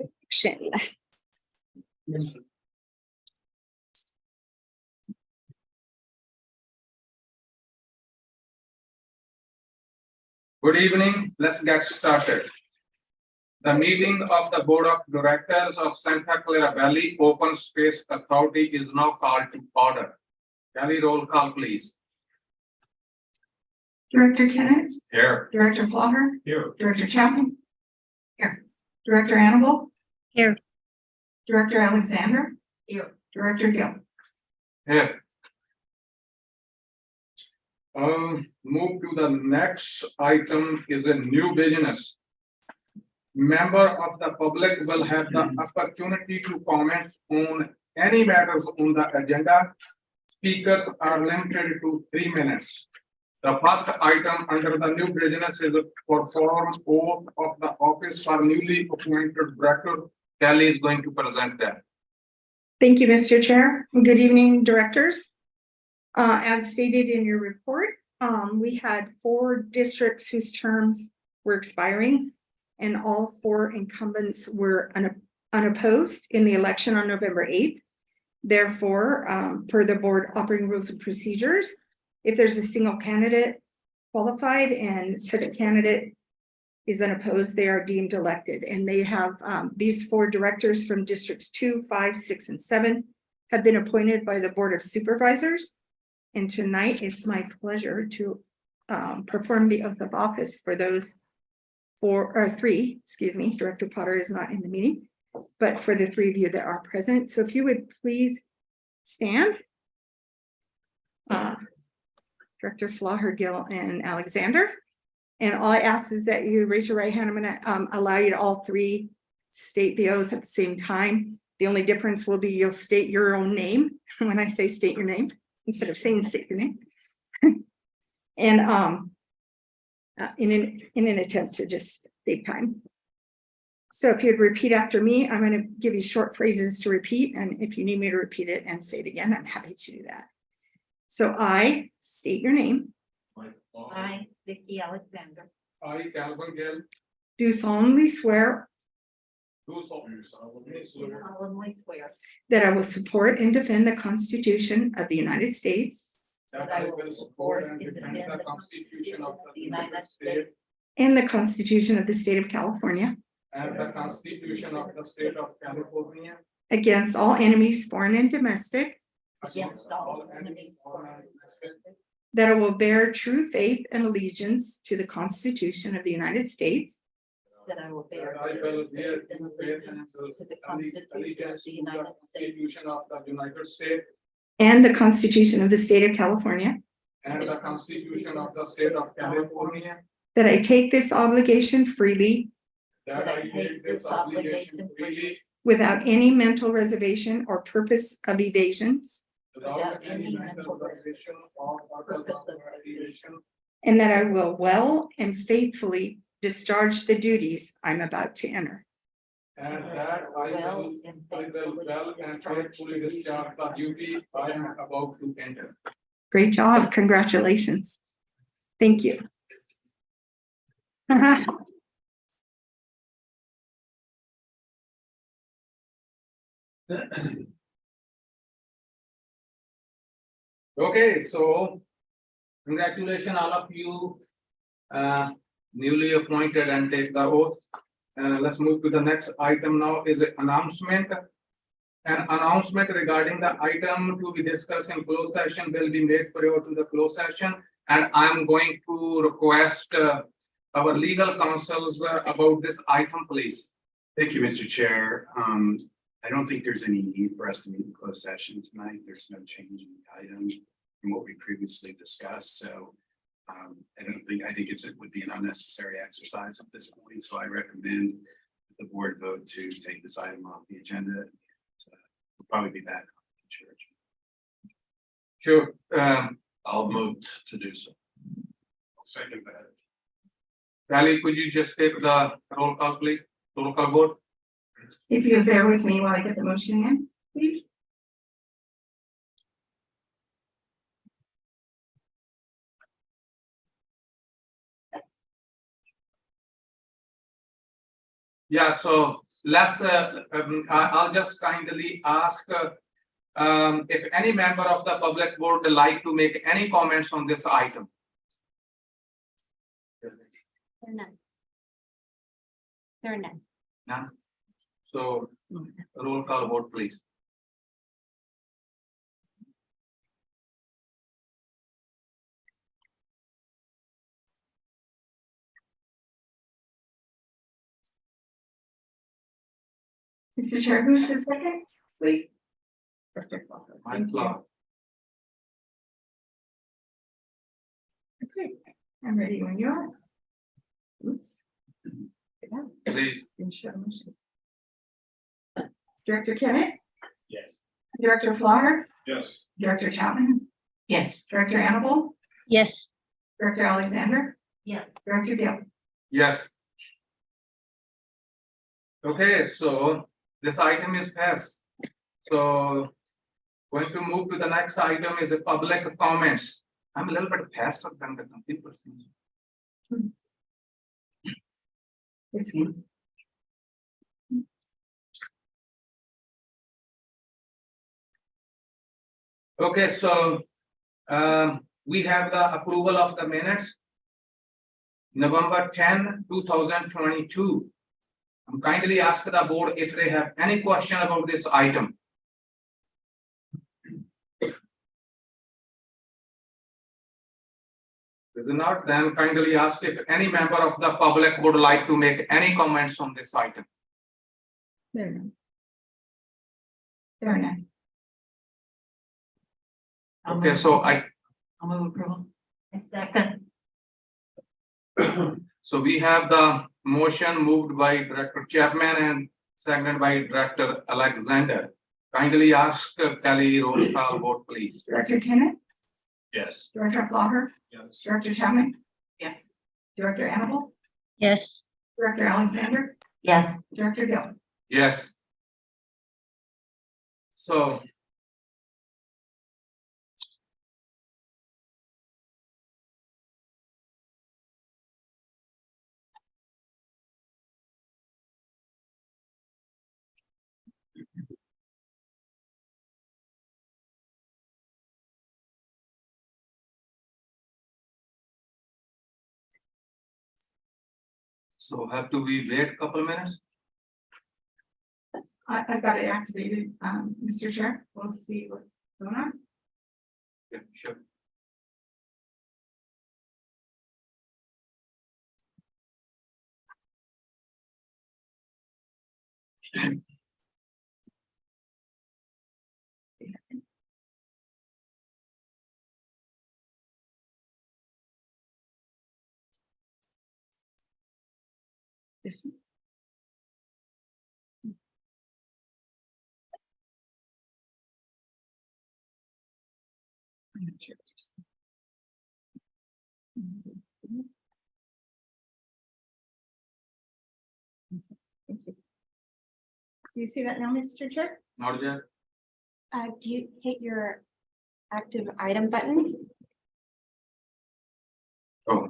Action. Good evening. Let's get started. The meeting of the Board of Directors of Santa Clara Valley Open Space Authority is now called to order. Kelly, roll call, please. Director Kenneth, Here. Director Flogger, Here. Director Chapman. Here. Director Annabelle. Here. Director Alexander. Here. Director Gill. Here. Move to the next item is a new business. Member of the public will have the opportunity to comment on any matters on the agenda. Speakers are limited to 3 minutes. The first item under the new business is for form oath of the office for newly appointed director. Kelly is going to present that. Thank you, Mr. Chair. Good evening, directors. As stated in your report, we had 4 districts whose terms were expiring, and all 4 incumbents were unopposed in the election on November 8th. Therefore, per the board operating rules and procedures, if there's a single candidate qualified and such a candidate is unopposed, they are deemed elected. And they have these 4 directors from districts 2, 5, 6, and 7 have been appointed by the Board of Supervisors. And tonight it's my pleasure to perform the oath of office for those 3, excuse me, Director Potter is not in the meeting, but for the 3 of you that are present. So if you would please stand. Director Flogger, Gill, and Alexander. And all I ask is that you raise your right hand. I'm gonna allow you to all 3 state the oath at the same time. The only difference will be you'll state your own name when I say state your name, instead of saying state your name. And in an attempt to just save time. So if you'd repeat after me, I'm going to give you short phrases to repeat, and if you need me to repeat it and say it again, I'm happy to do that. So I state your name. I, Vicky Alexander, I, Calvin Gill, Do solemnly swear do solemnly swear solemnly swear that I will support and defend the Constitution of the United States that I will support and defend the Constitution of the United States and the Constitution of the State of California and the Constitution of the State of California against all enemies, foreign and domestic, against all enemies, foreign and domestic, that I will bear true faith and allegiance to the Constitution of the United States that I will bear that I will bear faith and faith and allegiance to the Constitution of allegiance the to the United States Constitution of the United States and the Constitution of the State of California, and the Constitution of the State of California, that I take this obligation freely that I take this obligation freely without any mental reservation or purpose of evasions, without any mental reservation or purpose of evasion, and that I will well and faithfully discharge the duties I'm about to enter. and that I will well and faithfully discharge the duty I am about to enter. Great job. Congratulations. Thank you. Okay, so congratulations all of you newly appointed and take the oath. Let's move to the next item now is an announcement. An announcement regarding the item to be discussed in closed session will be made prior to the closed session. And I'm going to request our legal counsels about this item, please. Thank you, Mr. Chair. I don't think there's any need for us to meet in closed session tonight. There's no change in the item from what we previously discussed. So I think it would be an unnecessary exercise at this point. So I recommend the board vote to take this item off the agenda. We'll probably be back on the church. Sure. I'll move to do so. I'll second that. Rally, could you just take the roll call, please? Roll call vote. If you bear with me while I get the motion in, please. Yeah, so I'll just kindly ask if any member of the public would like to make any comments on this item. There are none. There are none. None. So roll call vote, please. Mr. Chair, who's the second, please? Director Flopper. Mike Thank you. Clark. Okay, I'm ready when you are. Oops. Please. Didn't show motion. Director Kennett, Yes. Director Flyer, Yes. Director Chapman, Yes. Director Annabelle, yes, Director Alexander, Yes. Director Gill. Yes. Okay, so this item is passed. So going to move to the next item is a public comments. I'm a little bit faster than the computer. It's good. Okay, so we have the approval of the minutes. November 10, 2022. I'm kindly ask the board if they have any question about this item. Is it not, then kindly ask if any member of the public would like to make any comments on this item. There are none. There are none. Okay, so I'll move approval. Second. So we have the motion moved by Director Chapman and seconded by Director Alexander. Kindly ask Kelly roll call vote, please. Director Kennett, Yes. Director Flopper, Yes. Director Chapman, Yes. Director Annabelle, yes, Director Alexander, Yes. Director Gill. Yes. So. So have to we wait couple minutes? I've got it activated, Mr. Chair, we'll see what's going on. Yeah, sure. This one. I'm not sure. Thank you. Do you see that now, Mr. Chair? Not yet. Do you hit your active item button? Oh.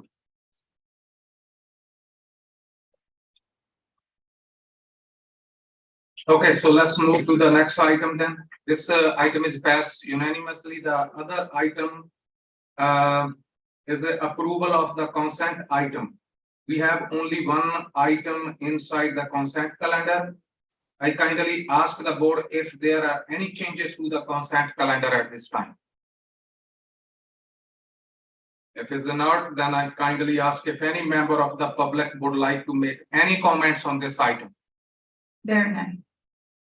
Okay, so let's move to the next item then. This item is passed unanimously. The other item is the approval of the consent item. We have only one item inside the consent calendar. I kindly ask the board if there are any changes to the consent calendar at this time. If it's not, then I kindly ask if any member of the public would like to make any comments on this item. There are none.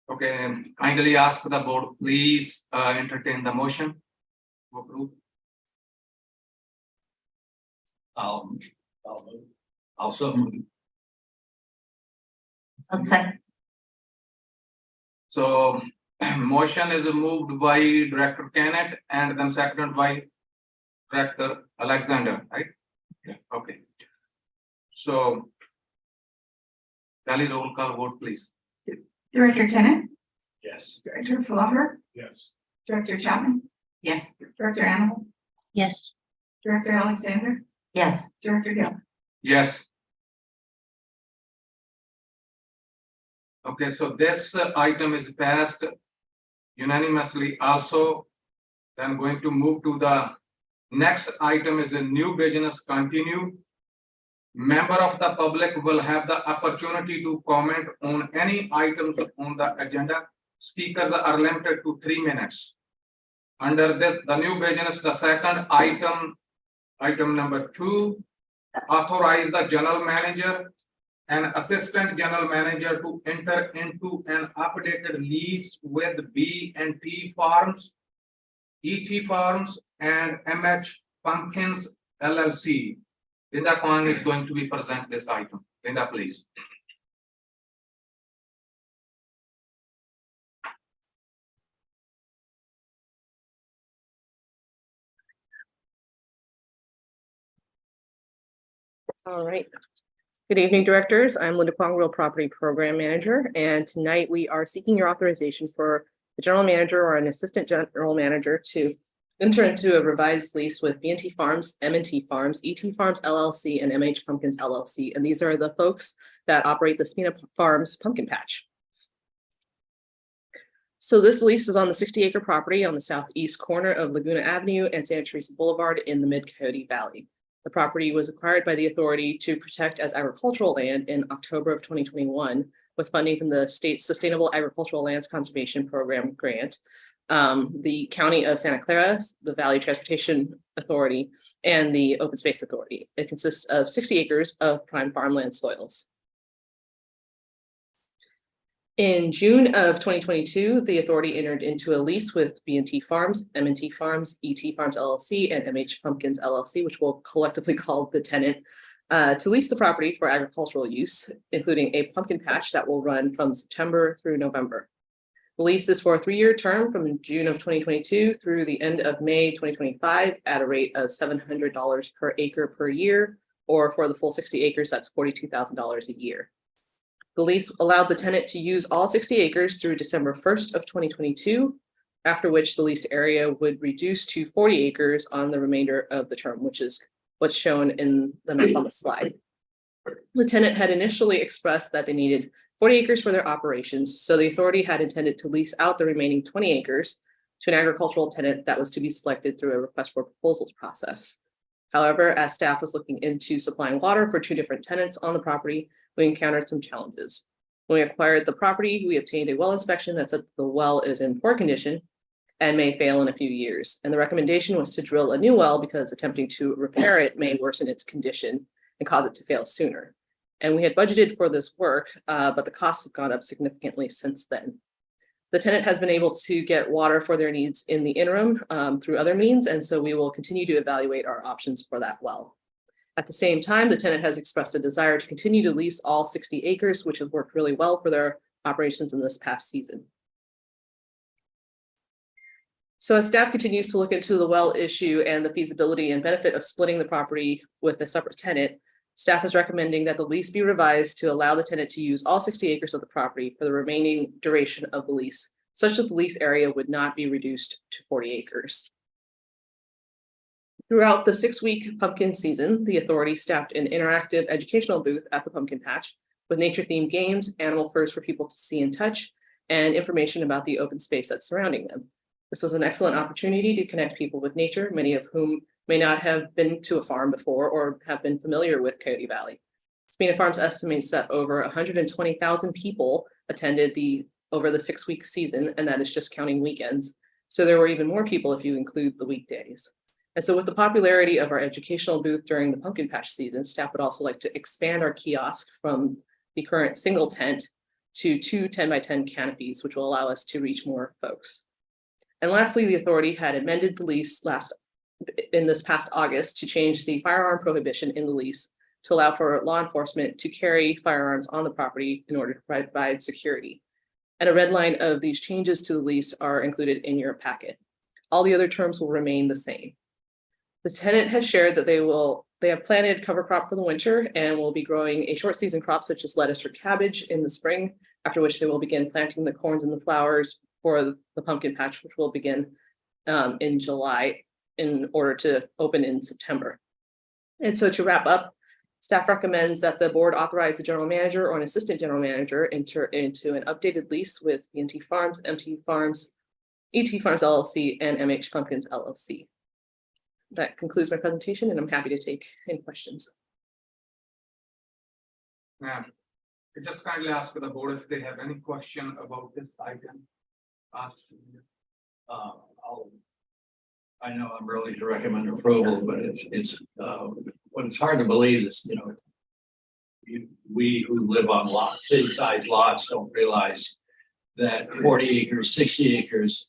Okay, kindly ask the board, please entertain the motion. To approve. Also move. I'll second. So motion is moved by Director Kennett and then seconded by Director Alexander, right? Yeah, okay. So Kelly roll call vote, please. Director Kennett, Yes. Director Flopper, Yes. Director Chapman, Yes. Director Annabelle, yes, Director Alexander, Yes. Director Gill. Yes. Okay, so this item is passed unanimously also. Then going to move to the next item is a new business continue. Member of the public will have the opportunity to comment on any items on the agenda. Speakers are limited to 3 minutes. Under the new business, the second item number 2, authorize the general manager and assistant general manager to enter into an updated lease with B&T Farms, ET Farms, and MH Pumpkins LLC. Linda Kwan is going to be present this item. Linda, please. All right. Good evening, directors. I'm Linda Kwong, Real Property Program Manager, and tonight we are seeking your authorization for the general manager or an assistant general manager to enter into a revised lease with B&T Farms, M&T Farms, ET Farms LLC, and MH Pumpkins LLC. And these are the folks that operate the Spina Farms Pumpkin Patch. So this lease is on the 60-acre property on the southeast corner of Laguna Avenue and Santa Teresa Boulevard in the Mid-Coyote Valley. The property was acquired by the authority to protect as agricultural land in October of 2021 with funding from the state's Sustainable Agricultural Lands Conservation Program grant, the County of Santa Clara, the Valley Transportation Authority, and the Open Space Authority. It consists of 60 acres of prime farmland soils. In June of 2022, the authority entered into a lease with B&T Farms, M&T Farms, ET Farms LLC, and MH Pumpkins LLC, which we'll collectively call the tenant, to lease the property for agricultural use, including a pumpkin patch that will run from September through November. The lease is for a 3-year term from June of 2022 through the end of May 2025 at a rate of $700 per acre per year, or for the full 60 acres, that's $42,000 a year. The lease allowed the tenant to use all 60 acres through December 1st of 2022, after which the leased area would reduce to 40 acres on the remainder of the term, which is what's shown in the map on the slide. The tenant had initially expressed that they needed 40 acres for their operations, so the authority had intended to lease out the remaining 20 acres to an agricultural tenant that was to be selected through a request for proposals process. However, as staff was looking into supplying water for 2 different tenants on the property, we encountered some challenges. When we acquired the property, we obtained a well inspection that said the well is in poor condition and may fail in a few years. And the recommendation was to drill a new well because attempting to repair it may worsen its condition and cause it to fail sooner. And we had budgeted for this work, but the costs have gone up significantly since then. The tenant has been able to get water for their needs in the interim through other means, and so we will continue to evaluate our options for that well. At the same time, the tenant has expressed a desire to continue to lease all 60 acres, which has worked really well for their operations in this past season. So as staff continues to look into the well issue and the feasibility and benefit of splitting the property with a separate tenant, staff is recommending that the lease be revised to allow the tenant to use all 60 acres of the property for the remaining duration of the lease, such that the lease area would not be reduced to 40 acres. Throughout the 6-week pumpkin season, the authority staffed an interactive educational booth at the pumpkin patch with nature-themed games, animal furs for people to see and touch, and information about the open space that's surrounding them. This was an excellent opportunity to connect people with nature, many of whom may not have been to a farm before or have been familiar with Coyote Valley. Spina Farms estimates that over 120,000 people attended over the 6-week season, and that is just counting weekends. So there were even more people if you include the weekdays. And so with the popularity of our educational booth during the pumpkin patch season, staff would also like to expand our kiosk from the current single tent to 2 10x10 canopies, which will allow us to reach more folks. And lastly, the authority had amended the lease in this past August to change the firearm prohibition in the lease to allow for law enforcement to carry firearms on the property in order to provide security. And a red line of these changes to the lease are included in your packet. All the other terms will remain the same. The tenant has shared that they have planted cover crop for the winter and will be growing a short season crop such as lettuce or cabbage in the spring, after which they will begin planting the corns and the flowers for the pumpkin patch, which will begin in July in order to open in September. And so to wrap up, Staff recommends that the board authorize the general manager or an assistant general manager enter into an updated lease with B&T Farms, MT Farms, ET Farms LLC, and MH Pumpkins LLC. That concludes my presentation, and I'm happy to take any questions. Ma'am, I just kindly ask the board if they have any question about this item. Ask. I know I'm really to recommend approval, but what it's hard to believe is, you know, we who live on lots, city-sized lots, don't realize that 40 acres, 60 acres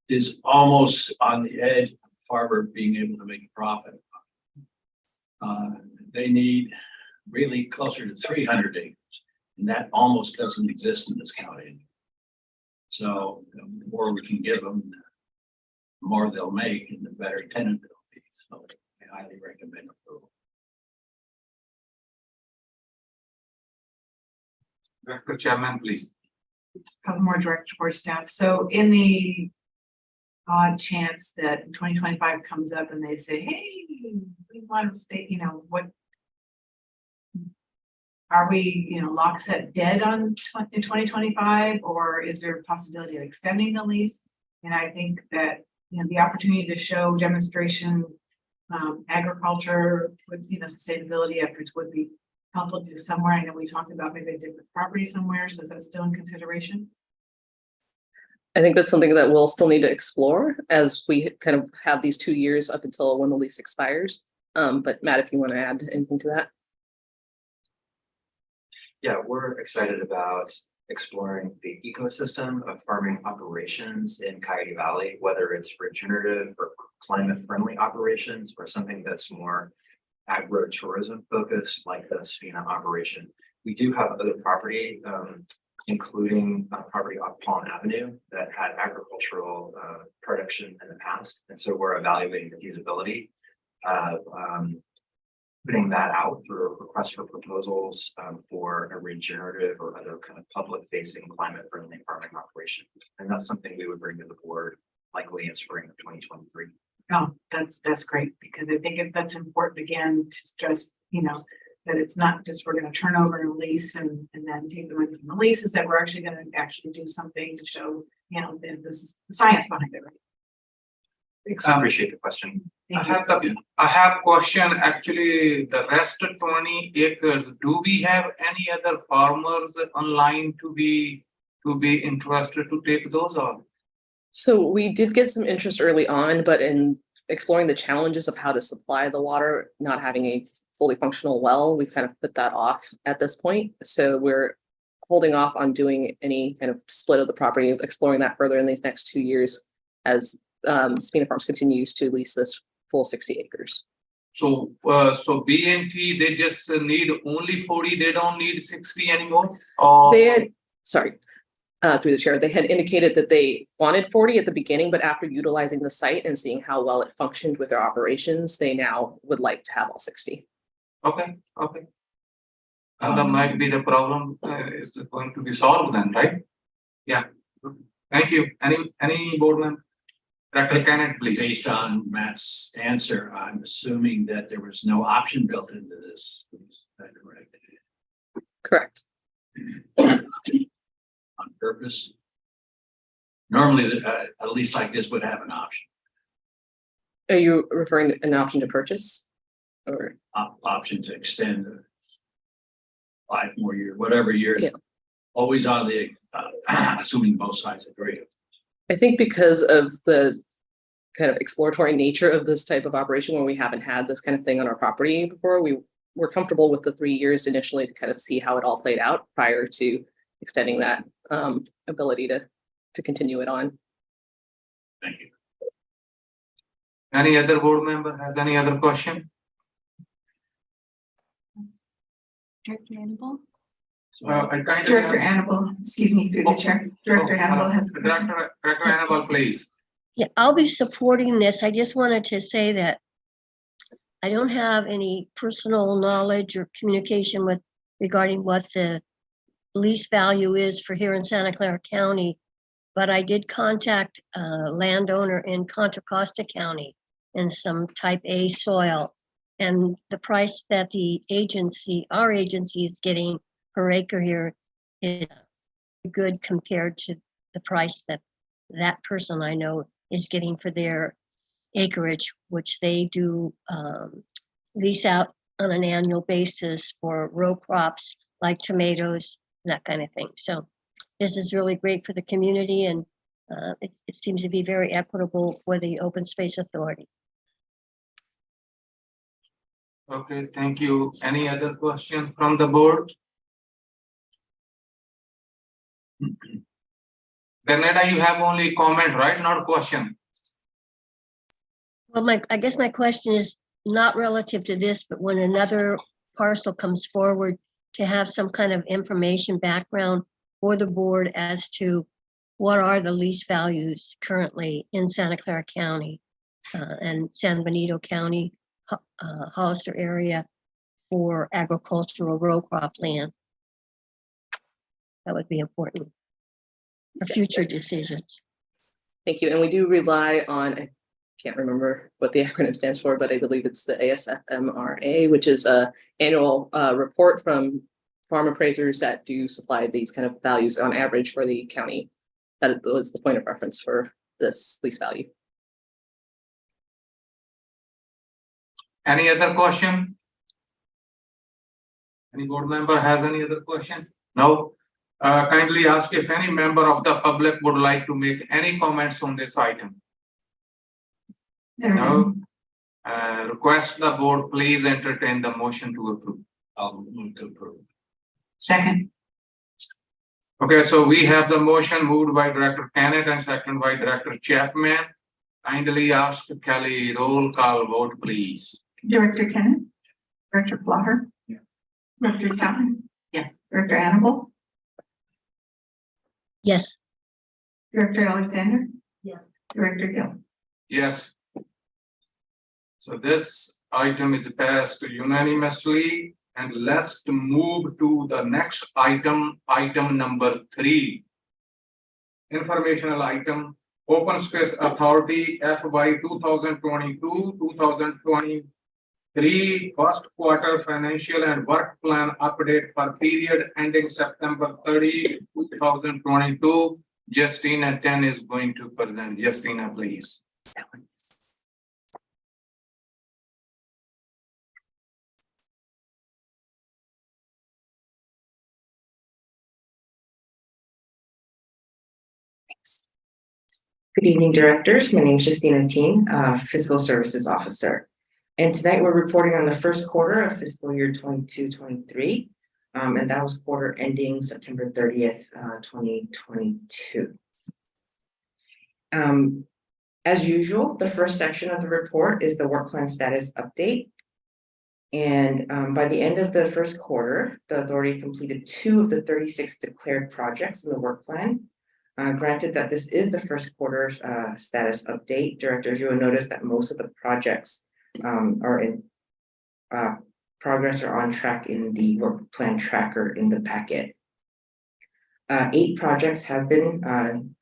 is almost on the edge of farmer being able to make a profit. They need really closer to 300 acres, and that almost doesn't exist in this county. So the more we can give them, the more they'll make and the better tenant they'll be. So I highly recommend approval. Director Chairman, please. It's probably more direct towards staff. So in the odd chance that 2025 comes up and they say, hey, we want to stay, what? Are we, lock set dead in 2025 or is there a possibility of extending the lease? And I think that, the opportunity to show demonstration, agriculture with, sustainability efforts would be helpful to do somewhere. I know we talked about maybe a different property somewhere. So is that still in consideration? I think that's something that we'll still need to explore as we kind of have these 2 years up until when the lease expires. But Matt, if you want to add anything to that. Yeah, we're excited about exploring the ecosystem of farming operations in Coyote Valley, whether it's regenerative or climate friendly operations or something that's more agro-tourism focused like the Safina operation. We do have other property, including property off Palm Avenue that had agricultural production in the past. And so we're evaluating the feasibility of putting that out through a request for proposals for a regenerative or other kind of public facing climate friendly farming operation. And that's something we would bring to the board likely in spring of 2023. Oh, that's great, because I think that's important again to stress, that it's not just we're going to turn over a lease and then take the money from the lease, is that we're actually going to actually do something to show, that this is the science behind it, right? Appreciate the question. I have question, actually, the rest of 20 acres, do we have any other farmers online to be interested to take those on? So we did get some interest early on, but in exploring the challenges of how to supply the water, not having a fully functional well, we've kind of put that off at this point. So we're holding off on doing any kind of split of the property, exploring that further in these next 2 years as Safina Farms continues to lease this full 60 acres. So, B&T, they just need only 40, they don't need 60 anymore? They had, sorry, through the chair, they had indicated that they wanted 40 at the beginning, but after utilizing the site and seeing how well it functioned with their operations, they now would like to have all 60. Okay. And that might be the problem is going to be solved then, right? Yeah. Thank you. Any board member? Dr. Kenneth, please. Based on Matt's answer, I'm assuming that there was no option built into this. Is that correct? Correct. On purpose? Normally, a lease like this would have an option. Are you referring to an option to purchase? Or Option to extend 5 more years, whatever years. Yeah. Always on the, assuming both sides agree. I think because of the kind of exploratory nature of this type of operation, when we haven't had this kind of thing on our property before, we were comfortable with the 3 years initially to kind of see how it all played out prior to extending that ability to continue it on. Thank you. Any other board member has any other question? Director Hannibal? I kind of. Director Hannibal, excuse me, through the chair. Director Hannibal has a question. Director Hannibal, please. Yeah, I'll be supporting this. I just wanted to say that I don't have any personal knowledge or communication with regarding what the lease value is for here in Santa Clara County, but I did contact a landowner in Contra Costa County in some type A soil. And the price that the agency, our agency is getting per acre here is good compared to the price that that person I know is getting for their acreage, which they do lease out on an annual basis for row crops like tomatoes, and that kind of thing. So this is really great for the community, and it seems to be very equitable for the Open Space Authority. Okay, thank you. Any other question from the board? Bernadette, you have only comment, right? Not question. Well, I guess my question is not relative to this, but when another parcel comes forward, to have some kind of information background for the board as to what are the lease values currently in Santa Clara County and San Benito County, Hollister area for agricultural row crop land. That would be important for future decisions. Thank you. And we do rely on, I can't remember what the acronym stands for, but I believe it's the ASFMRA, which is a annual report from farm appraisers that do supply these kind of values on average for the county. That was the point of reference for this lease value. Any other question? Any board member has any other question? No? Kindly ask if any member of the public would like to make any comments on this item. No? Request the board please entertain the motion to approve. I'll move to approve. Second. Okay, so we have the motion moved by Director Kenneth and seconded by Director Chapman. Kindly ask Kelly, roll call vote, please. Director Kenneth? Director Plotter? Yeah. Director Chapman? Yes. Director Annable? Yes. Director Alexander? Yes. Director Gill? Yes. So this item is passed unanimously, and let's move to the next item, item number 3. Informational item, Open Space Authority FY 2022-2023 first quarter financial and work plan update for period ending September 30, 2022. Justina Ten is going to present. Justina, please. Good evening, directors. My name is Justina Teen, Fiscal Services Officer. And tonight we're reporting on the first quarter of fiscal year 22-23. And that was quarter ending September 30th, 2022. As usual, the first section of the report is the work plan status update. And by the end of the first quarter, the authority completed 2 of the 36 declared projects in the work plan. Granted that this is the first quarter's status update, directors, you will notice that most of the projects are in progress or on track in the work plan tracker in the packet. 8 projects have been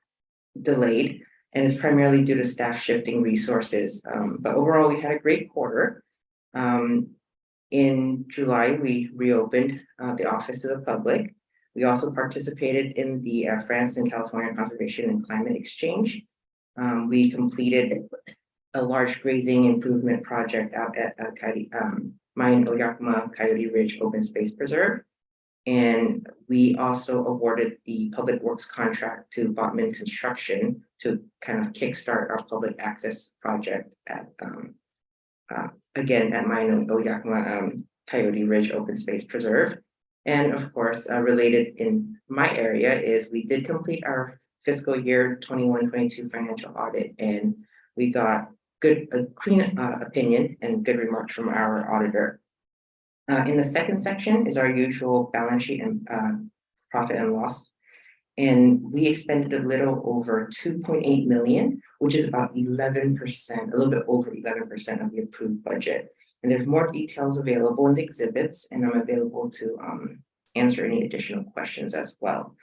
delayed, and it's primarily due to staff shifting resources. But overall, we had a great quarter. In July, we reopened the Office to the Public. We also participated in the France and California Conservation and Climate Exchange. We completed a large grazing improvement project out at Mayan Oyakma Coyote Ridge Open Space Preserve. And we also awarded the public works contract to Botman Construction to kind of kickstart our public access project at again at Mayan Oyakma Coyote Ridge Open Space Preserve. And of course, related in my area is we did complete our fiscal year 21-22 financial audit, and we got a clean opinion and good remarks from our auditor. In the second section is our usual balance sheet and profit and loss. And we expended a little over 2.8 million, which is about 11%, a little bit over 11% of the approved budget. And there's more details available in the exhibits, and I'm available to answer any additional questions as well.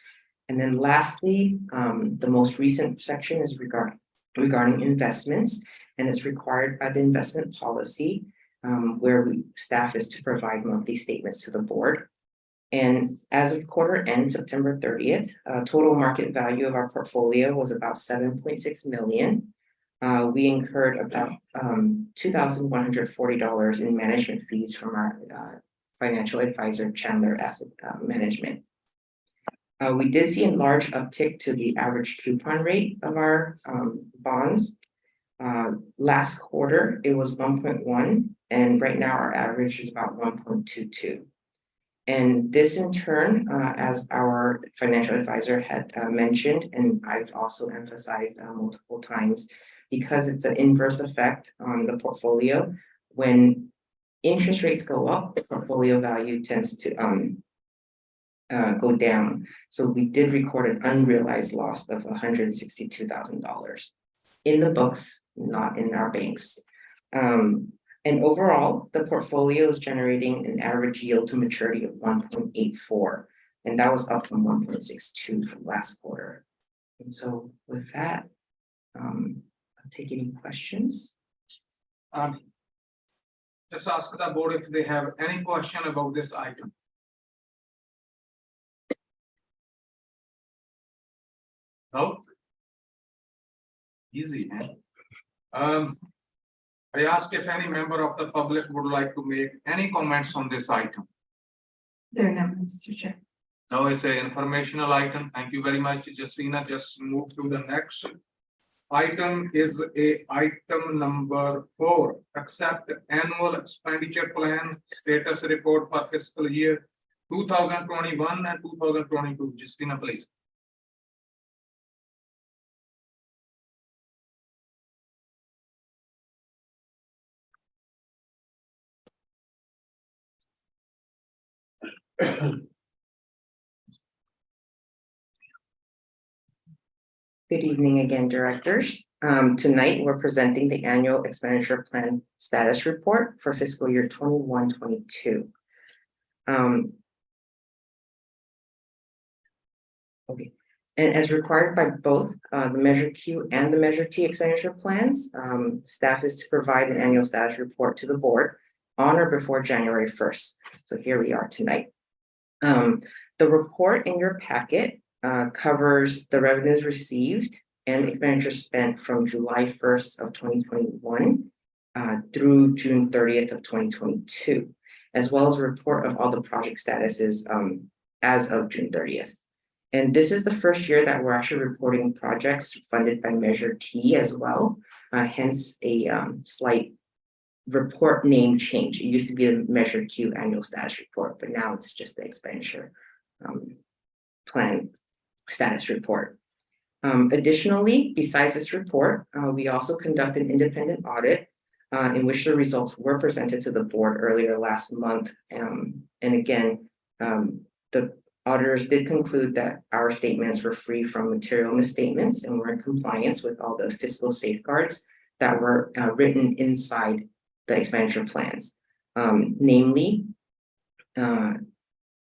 And then lastly, the most recent section is regarding investments, and it's required by the investment policy where staff is to provide monthly statements to the board. And as of quarter end, September 30th, total market value of our portfolio was about $7.6 million. We incurred about $2,140 in management fees from our financial advisor, Chandler Asset Management. We did see a large uptick to the average coupon rate of our bonds. Last quarter, it was 1.1, and right now our average is about 1.22. And this in turn, as our financial advisor had mentioned, and I've also emphasized multiple times, because it's an inverse effect on the portfolio. When interest rates go up, the portfolio value tends to go down. So we did record an unrealized loss of $162,000 in the books, not in our banks. And overall, the portfolio is generating an average yield to maturity of 1.84, and that was up from 1.62 from last quarter. And so with that, I'll take any questions. Just ask the board if they have any question about this item. No? Easy, man. I ask if any member of the public would like to make any comments on this item. There are none, Mr. Chair. Now it's an informational item. Thank you very much, Justina. Just move to the next. Item is item number 4. Accept annual expenditure plan status report for fiscal year 2021 and 2022. Justina, please. Good evening again, directors. Tonight, we're presenting the annual expenditure plan status report for fiscal year 21-22. Okay, and as required by both the Measure Q and the Measure T expenditure plans, staff is to provide an annual status report to the board on or before January 1st. So here we are tonight. The report in your packet covers the revenues received and expenditures spent from July 1st of 2021 through June 30th of 2022, as well as a report of all the project statuses as of June 30th. And this is the first year that we're actually reporting projects funded by Measure T as well, hence a slight report name change. It used to be a Measure Q annual status report, but now it's just the expenditure plan status report. Additionally, besides this report, we also conduct an independent audit in which the results were presented to the board earlier last month. And again, the auditors did conclude that our statements were free from material misstatements and were in compliance with all the fiscal safeguards that were written inside the expenditure plans. Namely,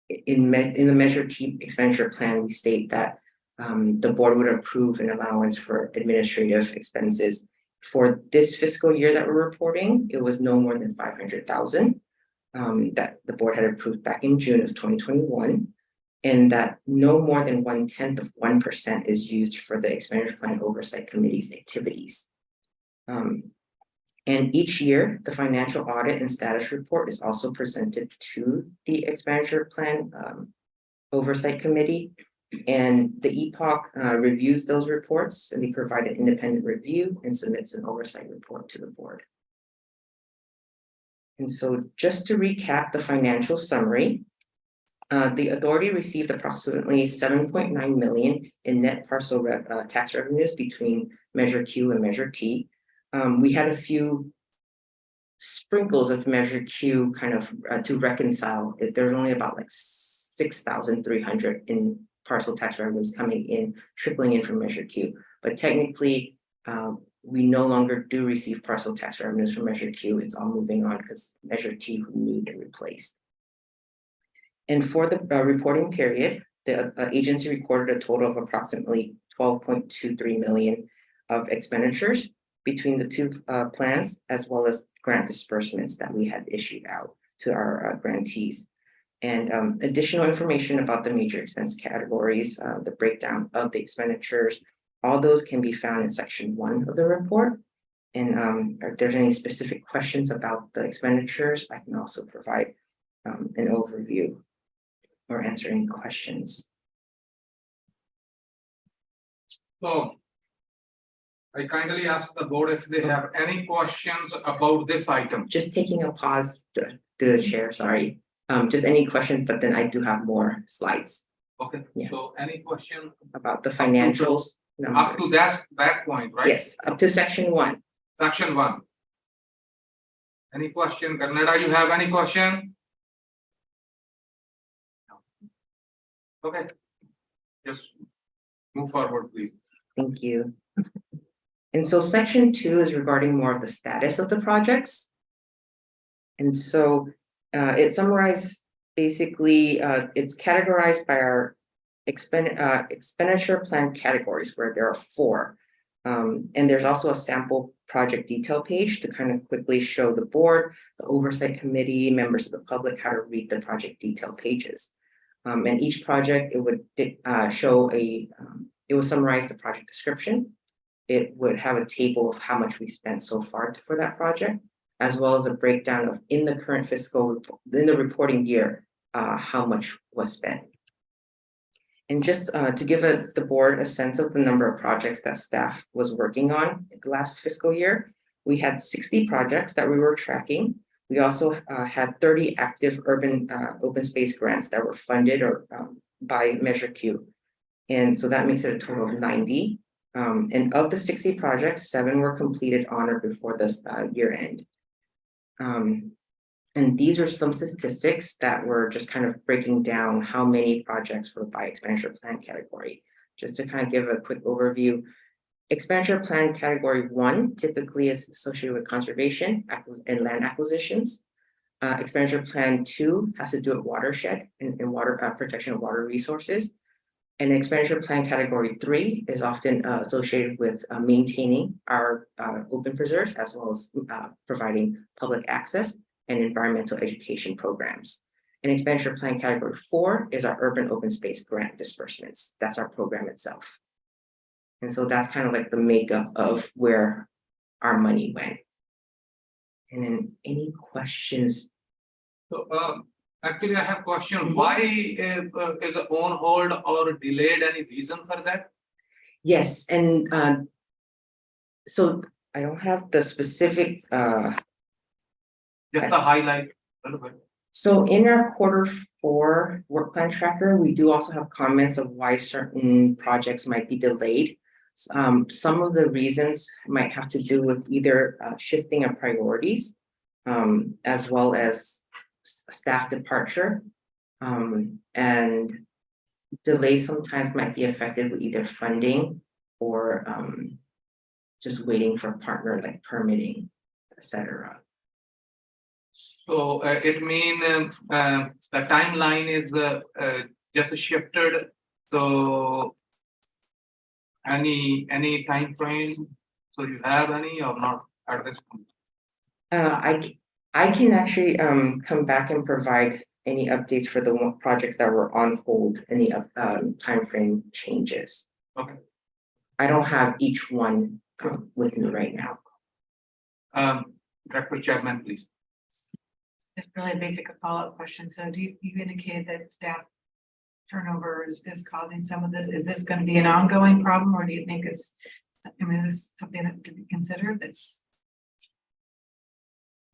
in the Measure T expenditure plan, we state that the board would approve an allowance for administrative expenses. For this fiscal year that we're reporting, it was no more than $500,000 that the board had approved back in June of 2021, and that no more than 0.1% is used for the expenditure plan oversight committee's activities. And each year, the financial audit and status report is also presented to the expenditure plan oversight committee. And the EPOC reviews those reports, and they provide an independent review and submits an oversight report to the board. And so just to recap the financial summary, the authority received approximately $7.9 million in net parcel tax revenues between Measure Q and Measure T. We had a few sprinkles of Measure Q kind of to reconcile. There's only about like 6,300 in parcel tax revenues coming in, trickling in from Measure Q. But technically, we no longer do receive parcel tax revenues from Measure Q. It's all moving on because Measure T renewed and replaced. And for the reporting period, the agency recorded a total of approximately $12.23 million of expenditures between the two plans, as well as grant disbursements that we had issued out to our grantees. And additional information about the major expense categories, the breakdown of the expenditures, all those can be found in section 1 of the report. And if there's any specific questions about the expenditures, I can also provide an overview or answer any questions. So I kindly ask the board if they have any questions about this item. Just taking a pause to the chair, sorry. Just any questions, but then I do have more slides Okay, Yeah. so any question about the financials. up to numbers. that point, right? Yes, up to section 1. Section 1. Any question? Kannada, you have any question? Okay. Just move forward, please. Thank you. And so section 2 is regarding more of the status of the projects. And so it summarized basically, it's categorized by our expenditure plan categories where there are 4. And there's also a sample project detail page to kind of quickly show the board, the oversight committee, members of the public how to read the project detail pages. And each project, it would show it will summarize the project description. It would have a table of how much we spent so far for that project, as well as a breakdown of in the current in the reporting year, how much was spent. And just to give the board a sense of the number of projects that staff was working on the last fiscal year, we had 60 projects that we were tracking. We also had 30 active urban open space grants that were funded or by Measure Q. And so that makes it a total of 90. And of the 60 projects, 7 were completed on or before this year end. And these are some statistics that were just kind of breaking down how many projects were by expenditure plan category. Just to kind of give a quick overview, expenditure plan category 1 typically is associated with conservation and land acquisitions. Expenditure plan 2 has to do with watershed and water protection of water resources. And expenditure plan category 3 is often associated with maintaining our open preserves as well as providing public access and environmental education programs. And expenditure plan category 4 is our urban open space grant disbursements. That's our program itself. And so that's kind of like the makeup of where our money went. And then any questions? So actually I have a question. Why is it on hold or delayed? Any reason for that? Yes, and so I don't have the specific Just a highlight. A little bit. So in our Q4 work plan tracker, we do also have comments of why certain projects might be delayed. Some of the reasons might have to do with either shifting of priorities, as well as staff departure. And delays sometimes might be affected with either funding or just waiting for a partner like permitting, etc. So it means the timeline is just shifted. So any time frame? So you have any or not at this point? I can actually come back and provide any updates for the projects that were on hold, any timeframe changes. Okay. I don't have each one with me right now. Director Chapman, please. Just really a basic follow-up question. So do you indicate that staff turnover is causing some of this? Is this going to be an ongoing problem, or do you think is this something that could be considered that's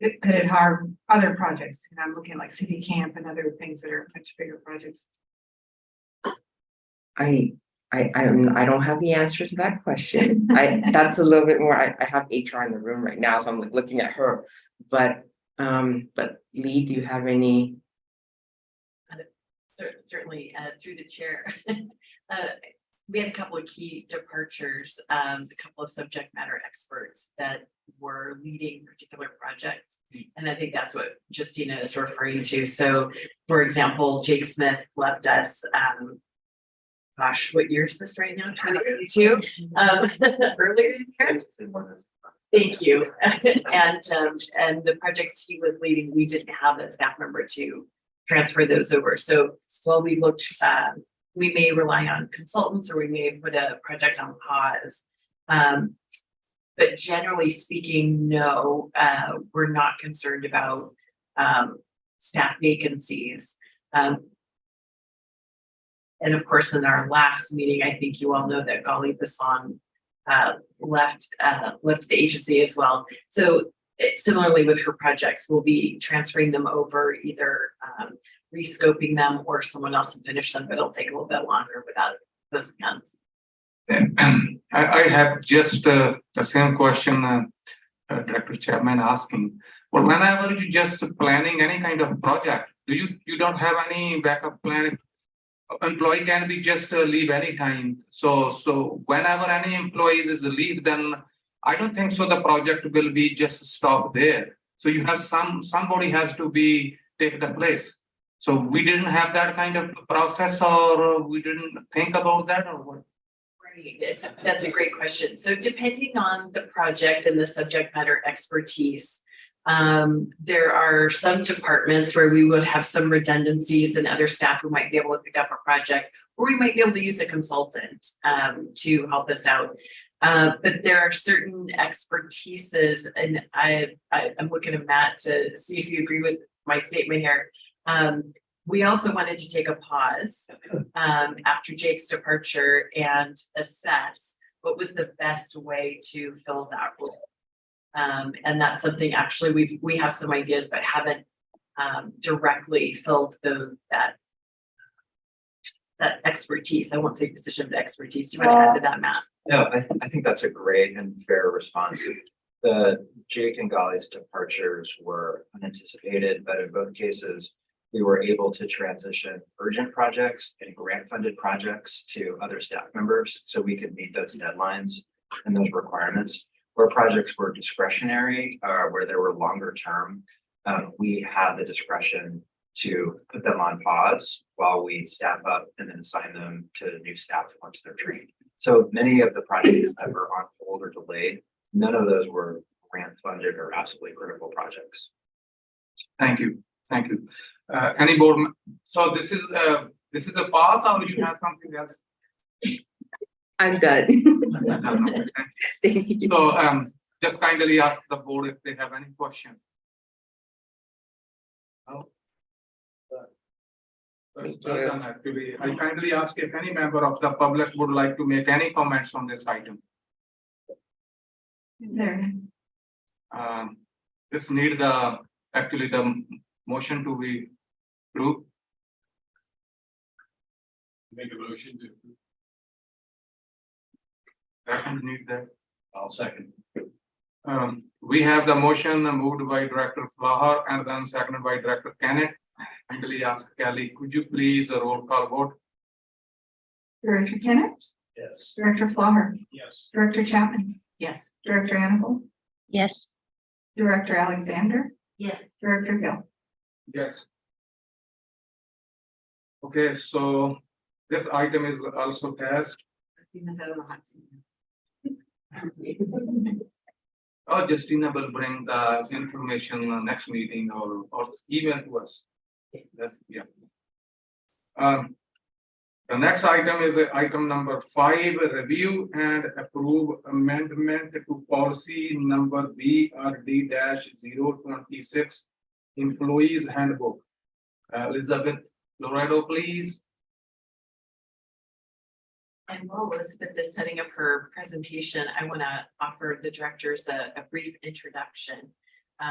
could it harm other projects? And I'm looking at like city camp and other things that are much bigger projects. I don't have the answer to that question. That's a little bit more. I have HR in the room right now, so I'm like looking at her. But Lee, do you have any? Certainly, through the chair. We had a couple of key departures, a couple of subject matter experts that were leading particular projects. And I think that's what Justina is referring to. So, for example, Jake Smith left us, gosh, what year is this right now? 2022, earlier in the year. Thank you. And the projects he was leading, we didn't have that staff member to transfer those over. So while we looked, we may rely on consultants or we may put a project on pause. But generally speaking, no, we're not concerned about staff vacancies. And of course, in our last meeting, I think you all know that Gali Basson left the agency as well. So similarly with her projects, we'll be transferring them over, either rescoping them or someone else will finish them, but it'll take a little bit longer without those accounts. I have just the same question Director Chapman asking. Well, whenever you just planning any kind of project, you don't have any backup plan? Employee can be just leave anytime. So whenever any employees is leave, then I don't think so the project will be just stop there. So you have somebody has to be take the place. So we didn't have that kind of process, or we didn't think about that, or what? Right, that's a great question. So depending on the project and the subject matter expertise, there are some departments where we would have some redundancies and other staff who might be able to pick up a project, or we might be able to use a consultant to help us out. But there are certain expertises, and I'm looking at Matt to see if you agree with my statement here. We also wanted to take a pause after Jake's departure and assess what was the best way to fill that role. And that's something actually we have some ideas, but haven't directly filled that expertise. I won't say position, but expertise. Do you want to add to that, Matt? No, I think that's a great and fair response. The Jake and Gali's departures were unanticipated, but in both cases, we were able to transition urgent projects and grant-funded projects to other staff members so we could meet those deadlines and those requirements. Where projects were discretionary, where there were longer term, we had the discretion to put them on pause while we staff up and then assign them to new staff once they're trained. So many of the projects that were on hold or delayed, none of those were grant-funded or absolutely critical projects. Thank you. Any board? So this is a pause, or you have something else? I'm done. Thank you. So just kindly ask the board if they have any question. No? Well done, actually. I kindly ask if any member of the public would like to make any comments on this item. There. This need the motion to be approved. Make a motion to approve. Second need that. I'll second. We have the motion moved by Director Flahar and then seconded by Director Kenneth. Kindly ask Kelly, could you please roll call vote? Director Kenneth, Yes. Director Flahar, Yes. Director Chapman. Yes. Director Annable, Yes, Director Alexander, Yes. Director Gill. Yes. Okay, so this item is also passed. Oh, Justina will bring the information next meeting or email to us. That's, yeah. The next item is item number 5, review and approve amendment to policy number BRD-026, employees handbook. Elizabeth Loredo, please. And while Elizabeth is setting up her presentation, I want to offer the directors a brief introduction.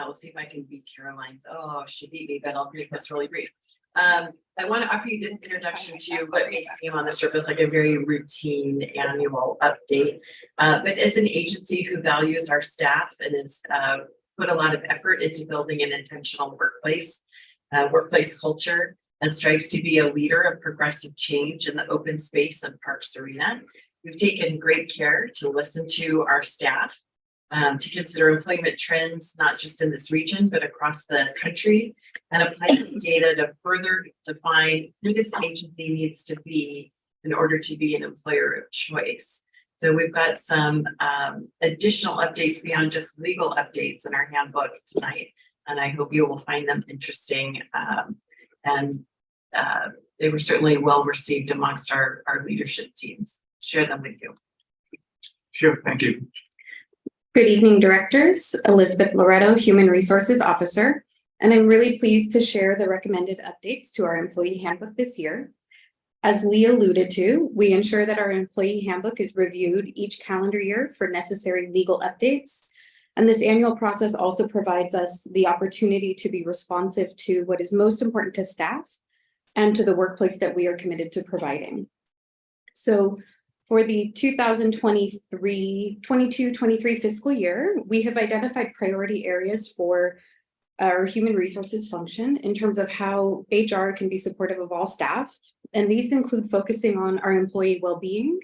We'll see if I can beat Caroline's. Oh, she beat me, but I'll make this really brief. I want to offer you this introduction to what may seem on the surface like a very routine annual update. But as an agency who values our staff and has put a lot of effort into building an intentional workplace culture, and strives to be a leader of progressive change in the open space and parks arena. We've taken great care to listen to our staff, to consider employment trends, not just in this region, but across the country, and apply data to further define who this agency needs to be in order to be an employer of choice. So we've got some additional updates beyond just legal updates in our handbook tonight. And I hope you will find them interesting. And they were certainly well received amongst our leadership teams. Share them with you. Sure, thank you. Good evening, directors. Elizabeth Loretto, Human Resources Officer, and I'm really pleased to share the recommended updates to our employee handbook this year. As Lee alluded to, we ensure that our employee handbook is reviewed each calendar year for necessary legal updates. And this annual process also provides us the opportunity to be responsive to what is most important to staff and to the workplace that we are committed to providing. So for the 2022-23 fiscal year, we have identified priority areas for our human resources function in terms of how HR can be supportive of all staff. And these include focusing on our employee well-being,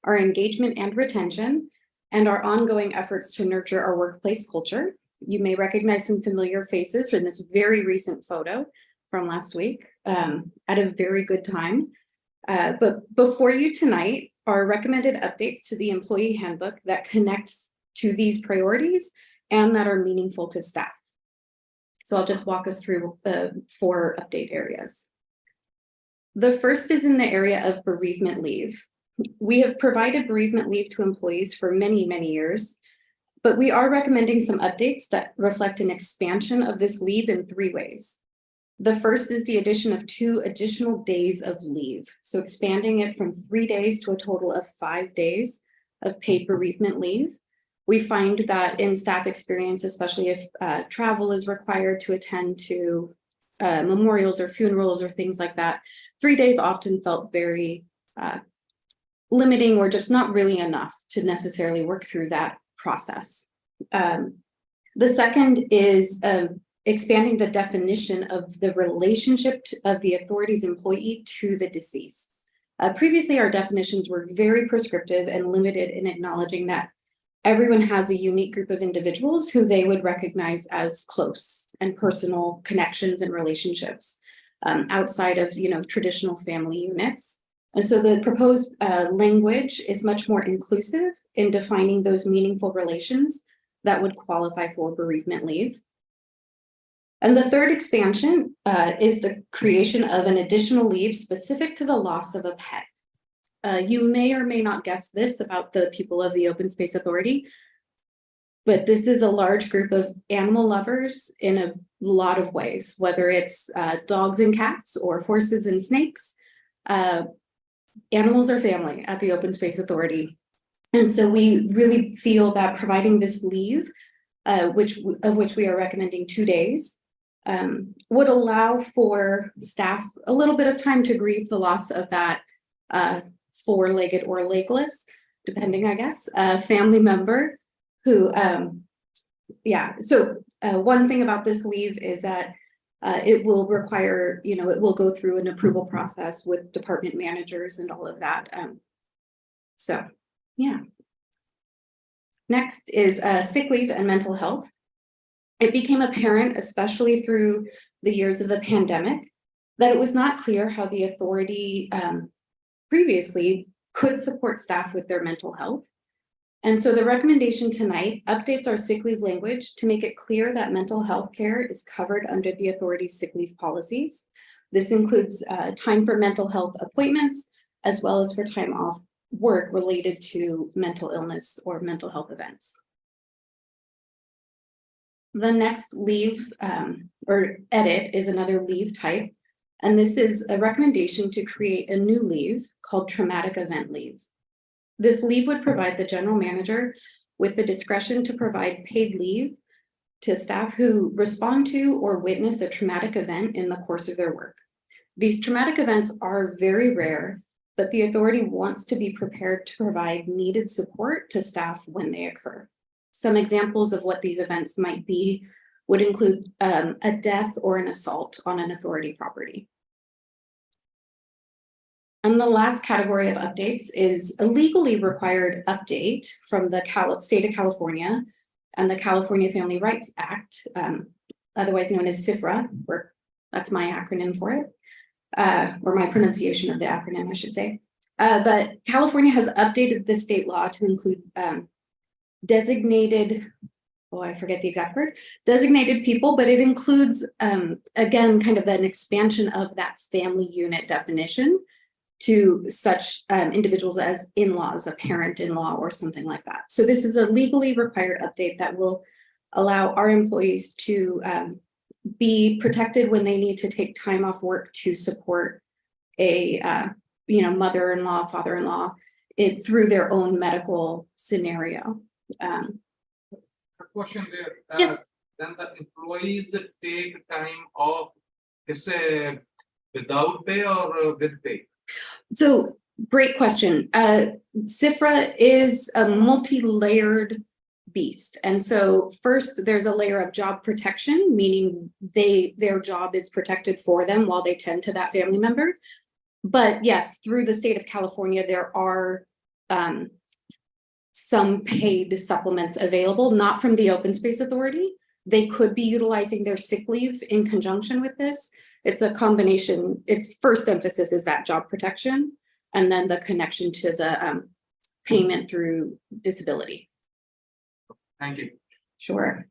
our engagement and retention, and our ongoing efforts to nurture our workplace culture. You may recognize some familiar faces from this very recent photo from last week at a very good time. But before you tonight are recommended updates to the employee handbook that connects to these priorities and that are meaningful to staff. So I'll just walk us through the 4 update areas. The first is in the area of bereavement leave. We have provided bereavement leave to employees for many, many years, but we are recommending some updates that reflect an expansion of this leave in 3 ways. The first is the addition of 2 additional days of leave. So expanding it from 3 days to a total of 5 days of paid bereavement leave. We find that in staff experience, especially if travel is required to attend to memorials or funerals or things like that, 3 days often felt very limiting or just not really enough to necessarily work through that process. The second is expanding the definition of the relationship of the authority's employee to the deceased. Previously, our definitions were very prescriptive and limited in acknowledging that everyone has a unique group of individuals who they would recognize as close and personal connections and relationships outside of, traditional family units. And so the proposed language is much more inclusive in defining those meaningful relations that would qualify for bereavement leave. And the third expansion is the creation of an additional leave specific to the loss of a pet. You may or may not guess this about the people of the Open Space Authority, but this is a large group of animal lovers in a lot of ways, whether it's dogs and cats or horses and snakes. Animals are family at the Open Space Authority. And so we really feel that providing this leave, of which we are recommending 2 days, would allow for staff a little bit of time to grieve the loss of that 4-legged or legless, depending, I guess, family member who, one thing about this leave is that it will require, it will go through an approval process with department managers and all of that. Next is sick leave and mental health. It became apparent, especially through the years of the pandemic, that it was not clear how the authority previously could support staff with their mental health. And so the recommendation tonight updates our sick leave language to make it clear that mental health care is covered under the authority's sick leave policies. This includes time for mental health appointments, as well as for time off work related to mental illness or mental health events. The next leave or edit is another leave type. And this is a recommendation to create a new leave called traumatic event leave. This leave would provide the general manager with the discretion to provide paid leave to staff who respond to or witness a traumatic event in the course of their work. These traumatic events are very rare, but the authority wants to be prepared to provide needed support to staff when they occur. Some examples of what these events might be would include a death or an assault on an authority property. And the last category of updates is a legally required update from the state of California and the California Family Rights Act, otherwise known as CFRA, that's my acronym for it, or my pronunciation of the acronym, I should say. But California has updated the state law to include designated, oh, I forget the exact word, designated people, but it includes, again, kind of an expansion of that family unit definition to such individuals as in-laws, a parent-in-law or something like that. So this is a legally required update that will allow our employees to be protected when they need to take time off work to support a mother-in-law, father-in-law through their own medical scenario. A question there. Yes. Then the employees take time off, is without pay or with pay? So great question. CIFRA is a multi-layered beast. And so first there's a layer of job protection, meaning their job is protected for them while they tend to that family member. But yes, through the state of California, there are some paid supplements available, not from the Open Space Authority. They could be utilizing their sick leave in conjunction with this. It's a combination. Its first emphasis is that job protection, and then the connection to the payment through disability. Thank you. Sure.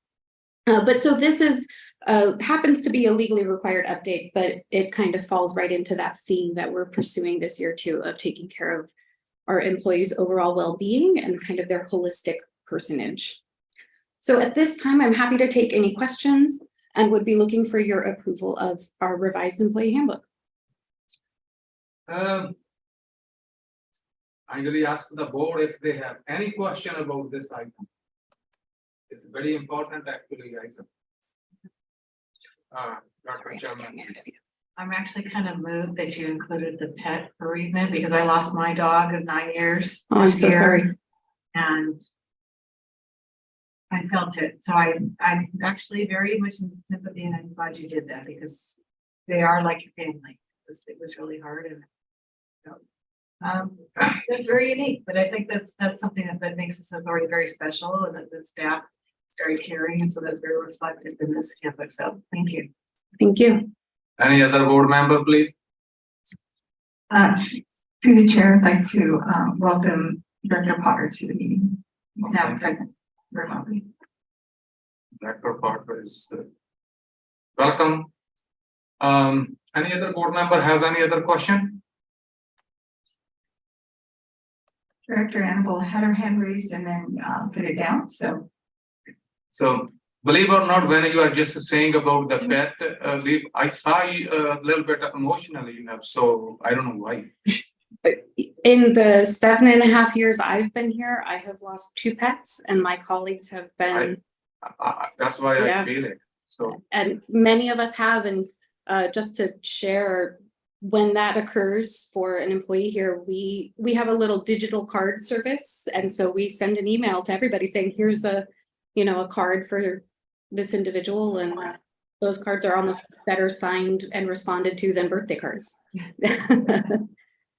But so this is happens to be a legally required update, but it kind of falls right into that theme that we're pursuing this year too, of taking care of our employees' overall well-being and kind of their holistic personage. So at this time, I'm happy to take any questions and would be looking for your approval of our revised employee handbook. I really ask the board if they have any question about this item. It's very important actually item. Dr. Chairman. I'm actually kind of moved that you included the pet bereavement because I lost my dog of 9 years. Oh, I'm this so year, sorry. And I felt it. So I'm actually very much in sympathy, and I'm glad you did that because they are like your family. It was really hard, and that's very unique. But I think that's something that makes this authority very special, and that the staff is very caring, and so that's very reflected in this handbook. So thank you. Thank you. Any other board member, please? Through the chair, I'd like to welcome Director Potter to the meeting. He's now present remotely. Director Parker is welcome. Any other board member has any other question? Director Annabelle had her hand raised and then put it down, so. So believe or not, when you are just saying about the pet leave, I saw you a little bit emotionally, so I don't know why. In the 7.5 years I've been here, I have lost 2 pets, and my colleagues have been. That's why Yeah. I feel it. So And many of us have, and just to share, when that occurs for an employee here, we have a little digital card service, and so we send an email to everybody saying, here's a card for this individual, and those cards are almost better signed and responded to than birthday cards.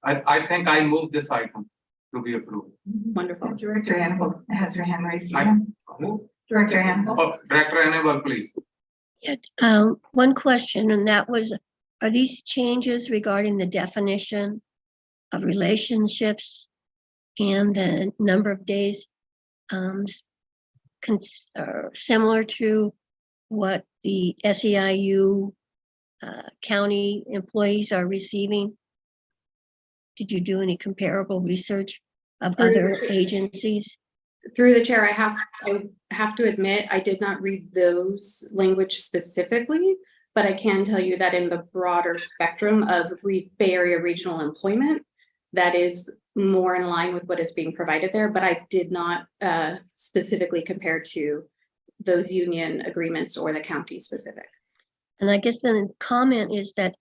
I think I moved this item to be approved. Wonderful. Director Annabelle has her hand raised. Director Annabelle, please. Yeah, one question, and that was, are these changes regarding the definition of relationships and the number of days similar to what the SEIU county employees are receiving? Did you do any comparable research of other agencies? Through the chair, I have to admit, I did not read those language specifically, but I can tell you that in the broader spectrum of Bay Area regional employment, that is more in line with what is being provided there, but I did not specifically compare to those union agreements or the county specific. And I guess the comment is that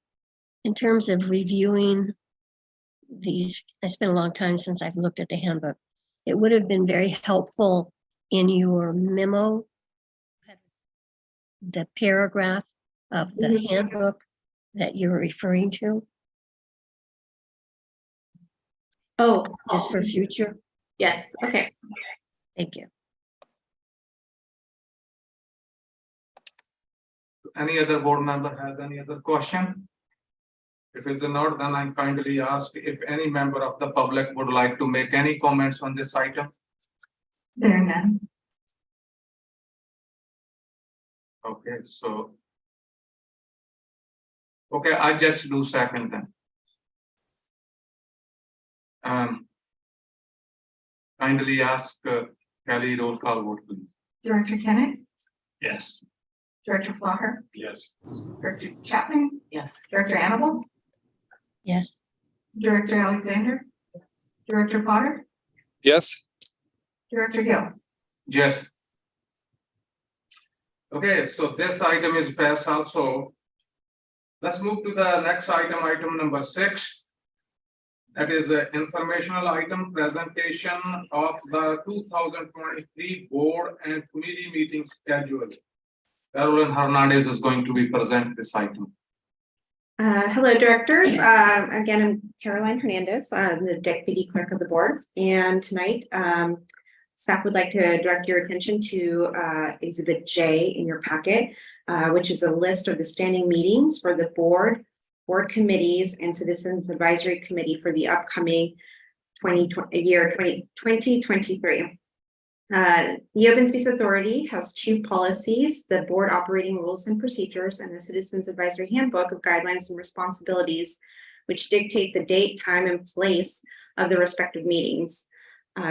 in terms of reviewing these, it's been a long time since I've looked at the handbook. It would have been very helpful in your memo, the paragraph of the handbook that you're referring to. Oh, Just for future. yes. Okay. Thank you. Any other board member has any other question? If it's not, then I kindly ask if any member of the public would like to make any comments on this item. There are none. Okay, so. Okay, I just do second then. Kindly ask Kelly roll call vote, please. Director Kenneth, Yes. Director Flaher, Yes. Director Chapman, Yes. Director Annable, Yes, Director Alexander, Director Potter, Yes. Director Gill. Yes. Okay, so this item is passed also. Let's move to the next item, item number 6. That is an informational item presentation of the 2023 board and committee meeting schedule. Carolyn Hernandez is going to be present this item. Hello, directors. Again, I'm Caroline Hernandez. I'm the deputy clerk of the board. And tonight, staff would like to direct your attention to Exhibit J in your packet, which is a list of the standing meetings for the board committees, and citizens advisory committee for the upcoming 2023. The Open Space Authority has 2 policies: the board operating rules and procedures, and the Citizens Advisory Handbook of Guidelines and Responsibilities, which dictate the date, time, and place of the respective meetings.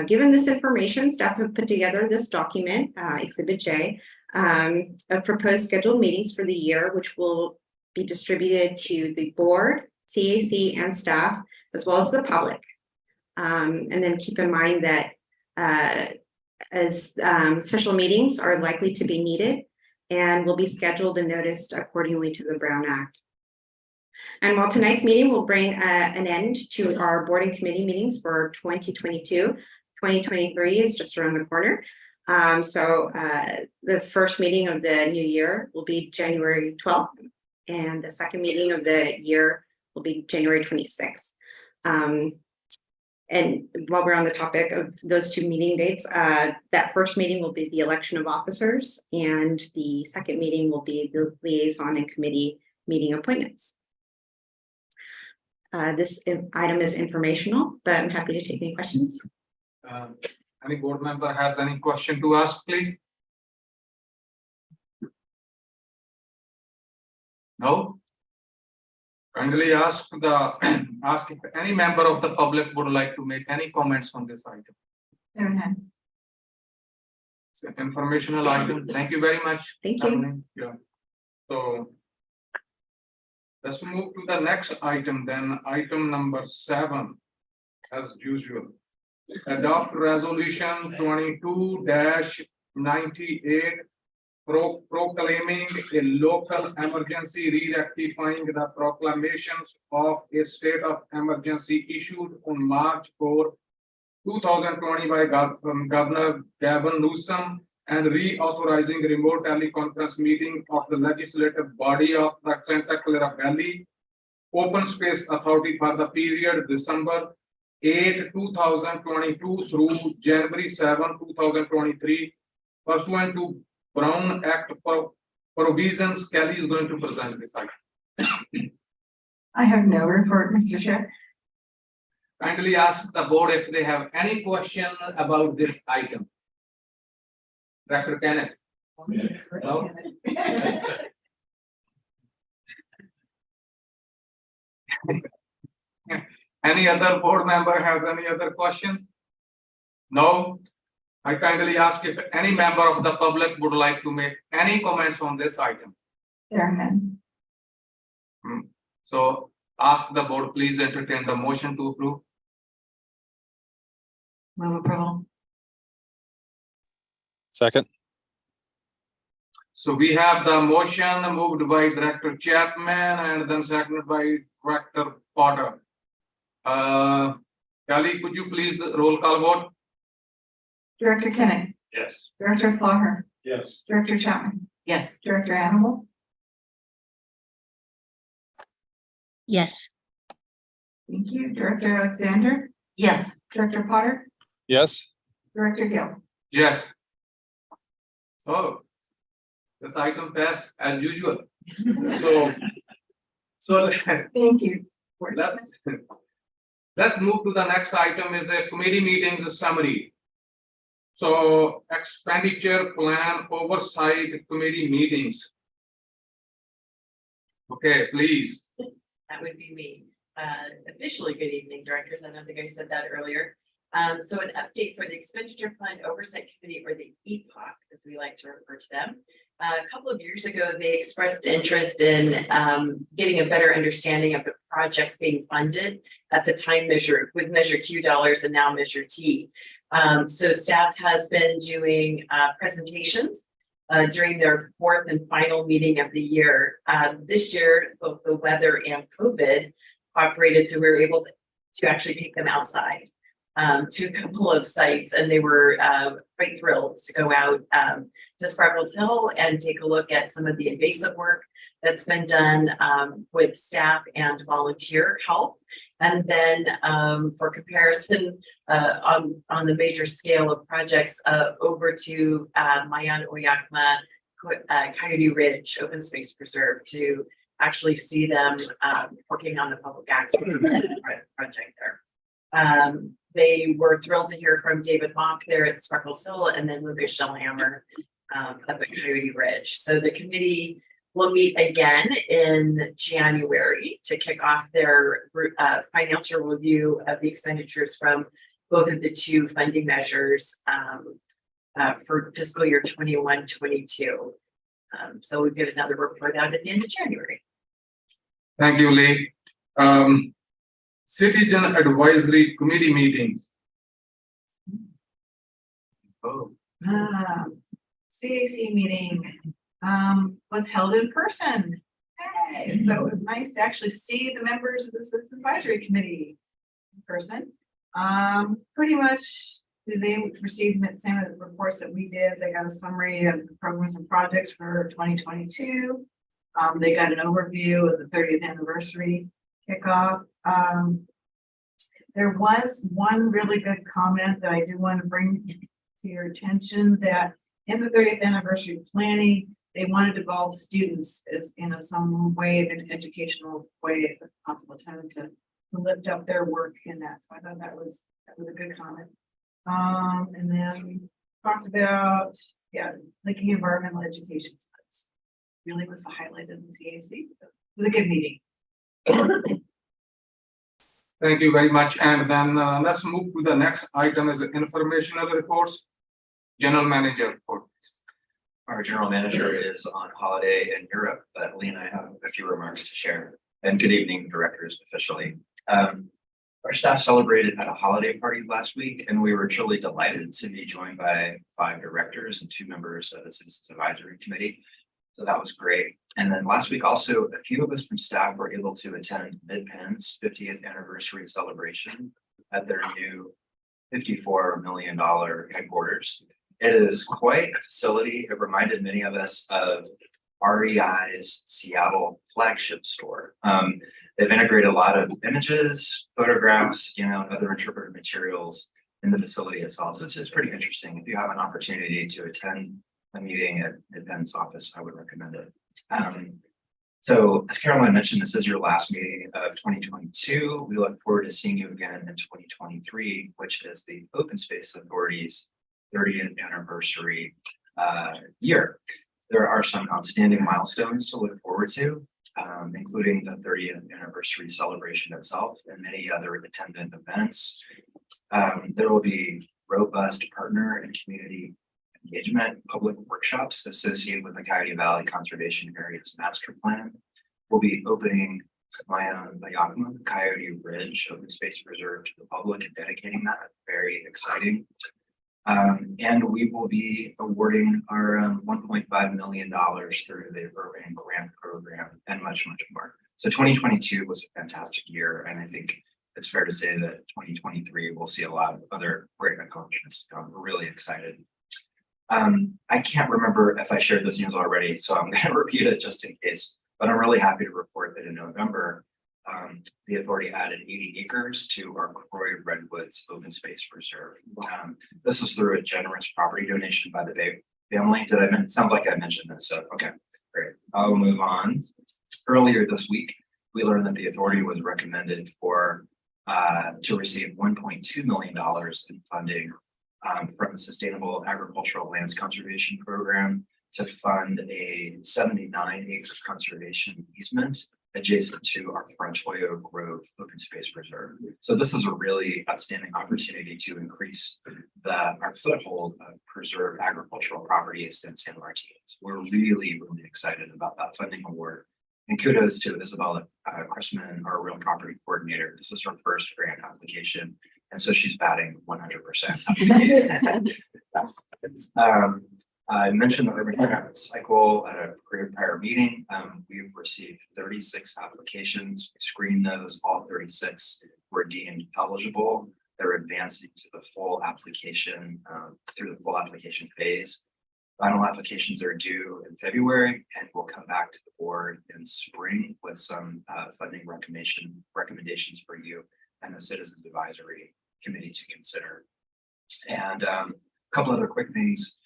Given this information, staff have put together this document, Exhibit J, of proposed scheduled meetings for the year, which will be distributed to the board, CAC, and staff, as well as the public. And then keep in mind that as special meetings are likely to be needed and will be scheduled and noticed accordingly to the Brown Act. And while tonight's meeting will bring an end to our board and committee meetings for 2022, 2023 is just around the corner. So the first meeting of the new year will be January 12th, and the second meeting of the year will be January 26th. And while we're on the topic of those 2 meeting dates, that first meeting will be the election of officers, and the second meeting will be the liaison and committee meeting appointments. This item is informational, but I'm happy to take any questions. Any board member has any question to ask, please? No? Kindly ask if any member of the public would like to make any comments on this item. There are none. It's an informational item. Thank you very much. Thank you. Caroline. Yeah. So let's move to the next item then, item number 7, as usual. Adopt resolution 22-98 proclaiming a local emergency, rectifying the proclamations of a state of emergency issued on March 4, 2020 by Governor Gavin Newsom, and reauthorizing remote teleconference meeting of the legislative body of the Santa Clara Valley Open Space Authority for the period December 8, 2022 through January 7, 2023, pursuant to Brown Act provisions. Kelly is going to present this item. I have no report, Mr. Chair. Kindly ask the board if they have any question about this item. Director Kenneth. No? Any other board member has any other question? No? I kindly ask if any member of the public would like to make any comments on this item. There are none. So ask the board, please entertain the motion to approve. Move approval. Second. So we have the motion moved by Director Chapman and then seconded by Director Potter. Kelly, could you please roll call vote? Director Kenneth, Yes. Director Flaher, Yes. Director Chapman, Yes. Director Annable, yes, thank you, Director Alexander, Yes. Director Potter, Yes. Director Gill. Yes. So this item passed as usual. So Thank you. let's move to the next item is a committee meetings summary. So expenditure plan oversight committee meetings. Okay, please. That would be me. Officially, good evening, directors. I don't think I said that earlier. So an update for the expenditure fund oversight committee, or the EPOC, as we like to refer to them. A couple of years ago, they expressed interest in getting a better understanding of the projects being funded at the time with Measure Q dollars and now Measure T. So staff has been doing presentations during their fourth and final meeting of the year. This year, both the weather and COVID operated, so we were able to actually take them outside to a couple of sites, and they were quite thrilled to go out to Sparkles Hill and take a look at some of the invasive work that's been done with staff and volunteer help. And then for comparison on the major scale of projects over to Mayan Oyakma Coyote Ridge Open Space Preserve to actually see them working on the public access project there. They were thrilled to hear from David Mock there at Sparkles Hill, and then Lucas Shellhammer up at Coyote Ridge. So the committee will meet again in January to kick off their financial review of the expenditures from both of the two funding measures for fiscal year 21-22. So we'll get another report out at the end of January. Thank you, Lee. Citizen Advisory Committee meetings. Oh, CAC meeting was held in person. Hey, so it was nice to actually see the members of the Citizen Advisory Committee in person. Pretty much they received the same reports that we did. They got a summary of the programs and projects for 2022. They got an overview of the 30th anniversary kickoff. There was one really good comment that I do want to bring to your attention, that in the 30th anniversary planning, they wanted to involve students as in some way, in an educational way, if possible, to lift up their work in that. So I thought that was a good comment. And then we talked about, linking environmental education studies. Really was the highlight of the CAC. It was a good meeting. Thank you very much. And then let's move to the next item is informational reports. General manager report. Our general manager is on holiday in Europe, but Lee and I have a few remarks to share. And good evening, directors, officially. Our staff celebrated at a holiday party last week, and we were truly delighted to be joined by 5 directors and 2 members of the Citizens Advisory Committee. So that was great. And then last week also, a few of us from staff were able to attend MidPenn's 50th anniversary celebration at their new $54 million headquarters. It is quite a facility. It reminded many of us of REI's Seattle flagship store. They've integrated a lot of images, photographs, other interpretive materials in the facility itself. So it's pretty interesting. If you have an opportunity to attend a meeting at MidPenn's office, I would recommend it. So as Caroline mentioned, this is your last meeting of 2022. We look forward to seeing you again in 2023, which is the Open Space Authority's 30th anniversary year. There are some outstanding milestones to look forward to, including the 30th anniversary celebration itself and many other attendant events. There will be robust partner and community engagement public workshops associated with the Coyote Valley Conservation Areas Master Plan. We'll be opening Mayan Oyakma Coyote Ridge Open Space Preserve to the public and dedicating that. Very exciting. And we will be awarding our $1.5 million through the Urban Grant Program and much, much more. So 2022 was a fantastic year, and I think it's fair to say that 2023 will see a lot of other great accomplishments. We're really excited. I can't remember if I shared this news already, so I'm going to repeat it just in case, but I'm really happy to report that in November, the authority added 80 acres to our Croy Redwoods Open Space Preserve. This was through a generous property donation by the Bay family. Sounds like I mentioned this, so okay, great. I'll move on. Earlier this week, we learned that the authority was recommended for to receive $1.2 million in funding from the Sustainable Agricultural Lands Conservation Program to fund a 79 acre conservation easement adjacent to our Frontoyo Grove Open Space Reserve. So this is a really outstanding opportunity to increase our foothold of preserved agricultural properties in San Martinez. We're really excited about that funding award. And kudos to Isabella Cressman, our real property coordinator. This is her first grant application, and so she's batting 100%. I mentioned the urban climate cycle at a prior meeting. We've received 36 applications. We screened those. All 36 were deemed eligible. They're advancing to the full application through the full application phase. Final applications are due in February, and we'll come back to the board in spring with some funding recommendations for you and the Citizens Advisory Committee to consider. And a couple other quick things.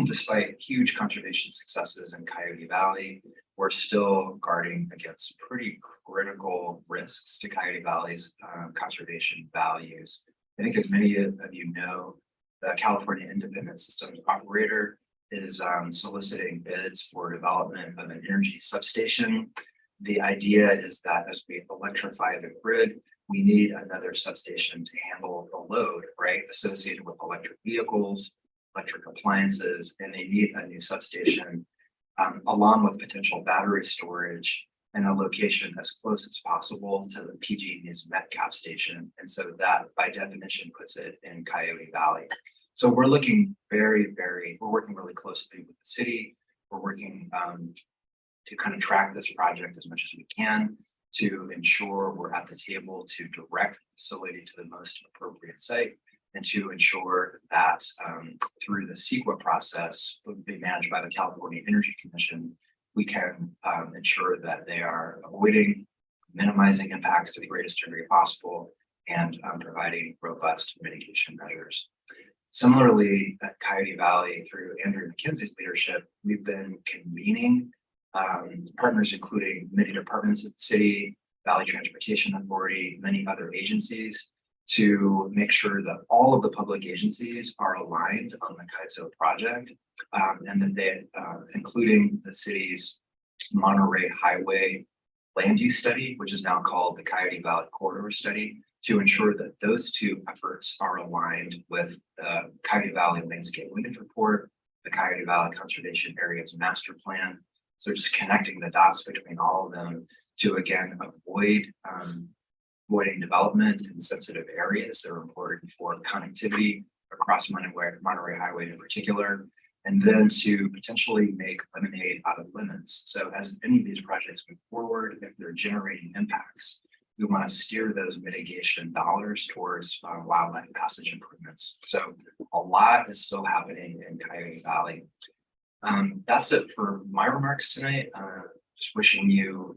Despite huge conservation successes in Coyote Valley, we're still guarding against pretty critical risks to Coyote Valley's conservation values. I think as many of you know, the California Independent Systems Operator is soliciting bids for development of an energy substation. The idea is that as we electrify the grid, we need another substation to handle the load, right, associated with electric vehicles, electric appliances, and they need a new substation along with potential battery storage in a location as close as possible to the PG&E's Metcalf station. And so that by definition puts it in Coyote Valley. So we're looking we're working really closely with the city. We're working to kind of track this project as much as we can to ensure we're at the table to direct the facility to the most appropriate site, and to ensure that through the CEQA process, will be managed by the California Energy Commission, we can ensure that they are minimizing impacts to the greatest degree possible, and providing robust mitigation measures. Similarly, at Coyote Valley, through Andrew McKenzie's leadership, we've been convening partners, including many departments of the city, Valley Transportation Authority, many other agencies, to make sure that all of the public agencies are aligned on the CAISO project, and that they, including the city's Monterey Highway land use study, which is now called the Coyote Valley Corridor Study, to ensure that those two efforts are aligned with the Coyote Valley Landscape Linkage Report, the Coyote Valley Conservation Areas Master Plan. So just connecting the dots between all of them to, again, avoiding development in sensitive areas that are important for connectivity across Monterey Highway in particular, and then to potentially make lemonade out of lemons. So as any of these projects move forward, if they're generating impacts, we want to steer those mitigation dollars towards wildlife passage improvements. So a lot is still happening in Coyote Valley. That's it for my remarks tonight. Just wishing you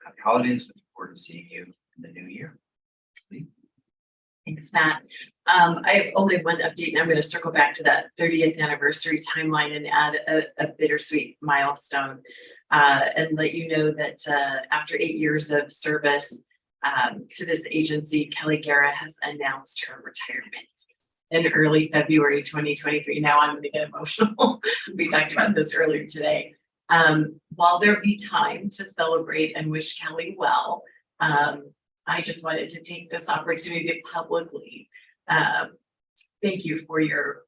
happy holidays. Looking forward to seeing you in the new year. Thanks, Matt. I have only one update, and I'm going to circle back to that 30th anniversary timeline and add a bittersweet milestone and let you know that after 8 years of service to this agency, Kelly Guerra has announced her retirement in early February 2023. Now I'm going to get emotional. We talked about this earlier today. While there be time to celebrate and wish Kelly well, I just wanted to take this opportunity to publicly thank you for your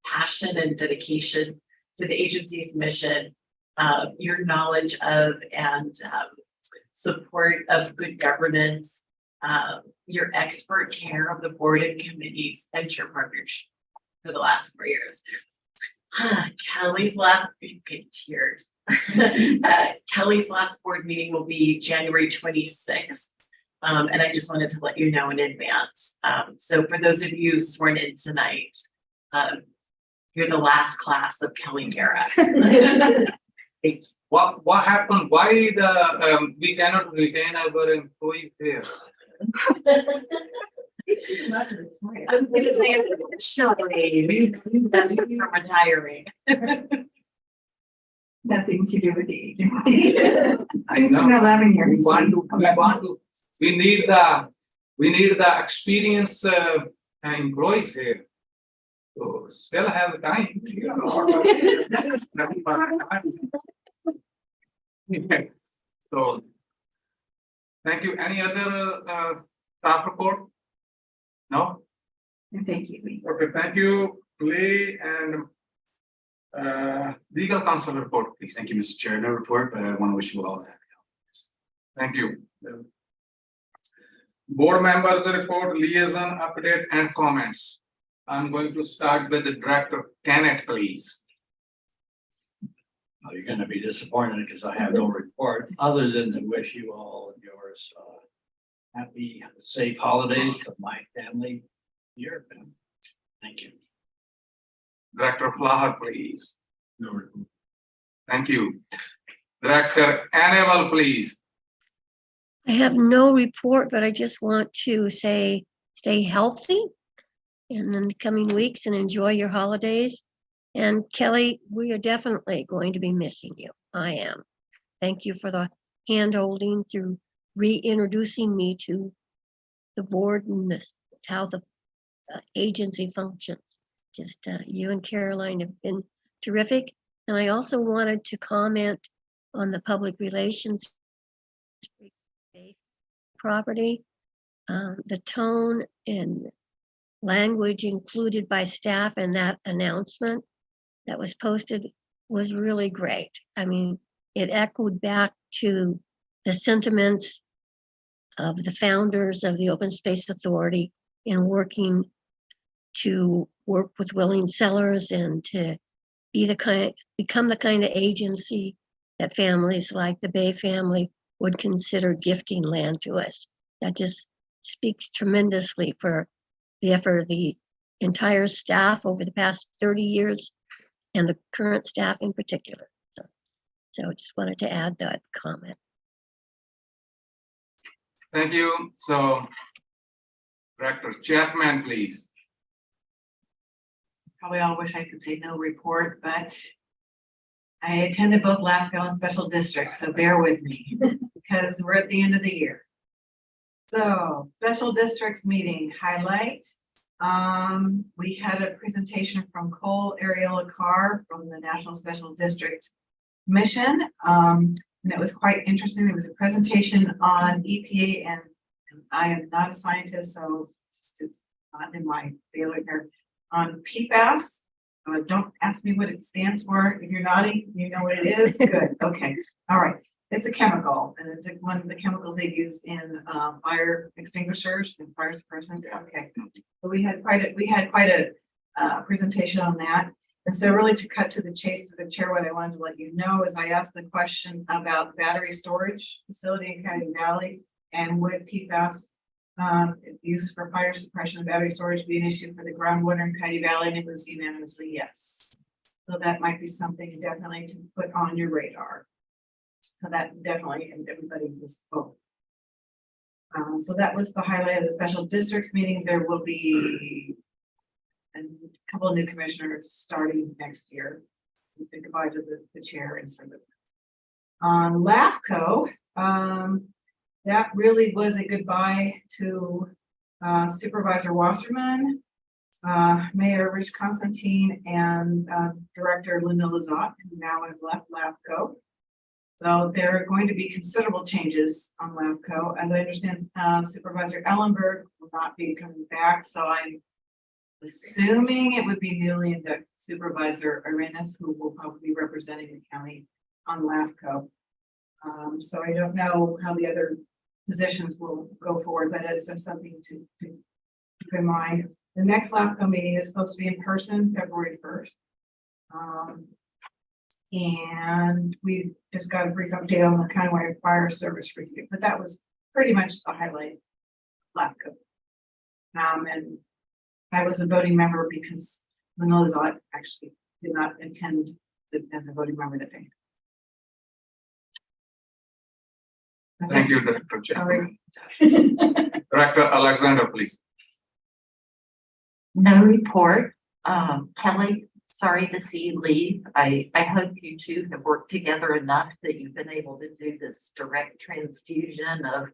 passion and dedication to the agency's mission, your knowledge of and support of good governance, your expert care of the board and committees, and your partnership for the last 4 years. Kelly's last tears. Kelly's last board meeting will be January 26th. And I just wanted to let you know in advance. So for those of you sworn in tonight, you're the last class of Kelly Guerra. What happened? Why we cannot retain our employees here? I'm going to say additionally from retiring. Nothing to do with the agency. I know. 11 years. We need the experienced employees here. So still have time. So. Thank you. Any other staff report? No? Thank you. Okay, thank you, Lee, and legal counsel report, please. Thank you, Mr. Chair. No report, but I want to wish you all a happy holidays. Thank you. Board members report, liaison update and comments. I'm going to start with the director, Kenneth, please. You're gonna be disappointed because I have no report, other than to wish you all and yours happy, safe holidays from my family here. Thank you. Director Flaher, please. No report. Thank you. Director Annual, please. I have no report, but I just want to say, stay healthy in the coming weeks and enjoy your holidays. And Kelly, we are definitely going to be missing you. I am. Thank you for the hand-holding through reintroducing me to the board and how the agency functions. Just you and Caroline have been terrific. And I also wanted to comment on the public relations property. The tone and language included by staff in that announcement that was posted was really great. I mean, it echoed back to the sentiments of the founders of the Open Space Authority in working to work with willing sellers and to become the kind of agency that families like the Bay family would consider gifting land to us. That just speaks tremendously for the effort of the entire staff over the past 30 years and the current staff in particular. So I just wanted to add that comment. Thank you. So Director Chapman, please. Probably all wish I could say no report, but I attended both LAFCO and special districts, so bear with me because we're at the end of the year. So special districts meeting highlight. We had a presentation from Cole Ariola Carr from the National Special District Mission. And it was quite interesting. There was a presentation on EPA, and I am not a scientist, so just it's not in my bailiwick here, on PFAS. Don't ask me what it stands for. If you're nodding, you know what it is. Good. Okay. All right. It's a chemical, and it's one of the chemicals they use in fire extinguishers and fire suppressant. Okay. So we had quite a presentation on that. And so really to cut to the chase to the chair, what I wanted to let you know is I asked the question about battery storage facility in Coyote Valley, and would PFAS use for fire suppression and battery storage be an issue for the groundwater in Coyote Valley? And it was unanimously yes. So that might be something definitely to put on your radar. So that definitely, and everybody was both. So that was the highlight of the special districts meeting. There will be a couple of new commissioners starting next year. We say goodbye to the chair and sort of. On LAFCO, that really was a goodbye to Supervisor Wasserman, Mayor Rich Constantine, and Director Linda Lazat, who now have left LAFCO. So there are going to be considerable changes on LAFCO. As I understand, Supervisor Ellenberg will not be coming back, so I'm assuming it would be newly inducted Supervisor Arenas, who will probably be representing the county on LAFCO. So I don't know how the other positions will go forward, but it's just something to keep in mind. The next LAFCO meeting is supposed to be in person, February 1st. And we just got a brief update on the County Fire Service review, but that was pretty much the highlight of LAFCO. And I was a voting member because Manila Zott actually did not attend as a voting member that day. Thank you, Director Chapman. Director Alexander, please. No report. Kelly, sorry to see you leave. I hope you two have worked together enough that you've been able to do this direct transfusion of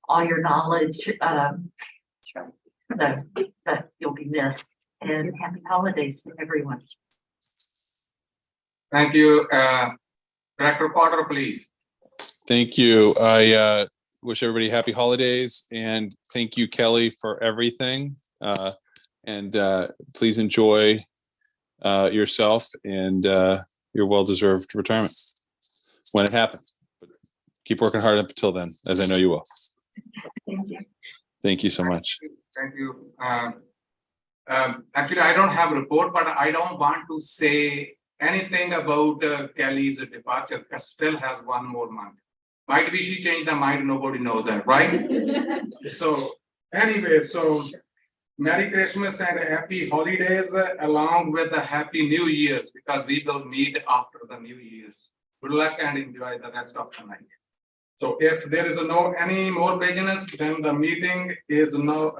all your knowledge. So, but you'll be missed, and happy holidays to everyone. Thank you. Director Potter, please. Thank you. I wish everybody happy holidays and thank you, Kelly, for everything. And please enjoy yourself and your well-deserved retirement when it happens. But keep working hard up until then, as I know you will. Thank you. Thank you so much. Thank you. Actually, I don't have a report, but I don't want to say anything about Kelly's departure, because still has 1 more month. Might be she changed her mind, nobody knows that, right? So anyway, so Merry Christmas and Happy Holidays along with the Happy New Year's, because we will meet after the New Year's. Good luck and enjoy the rest of the night. So if there is no any more business, then the meeting is now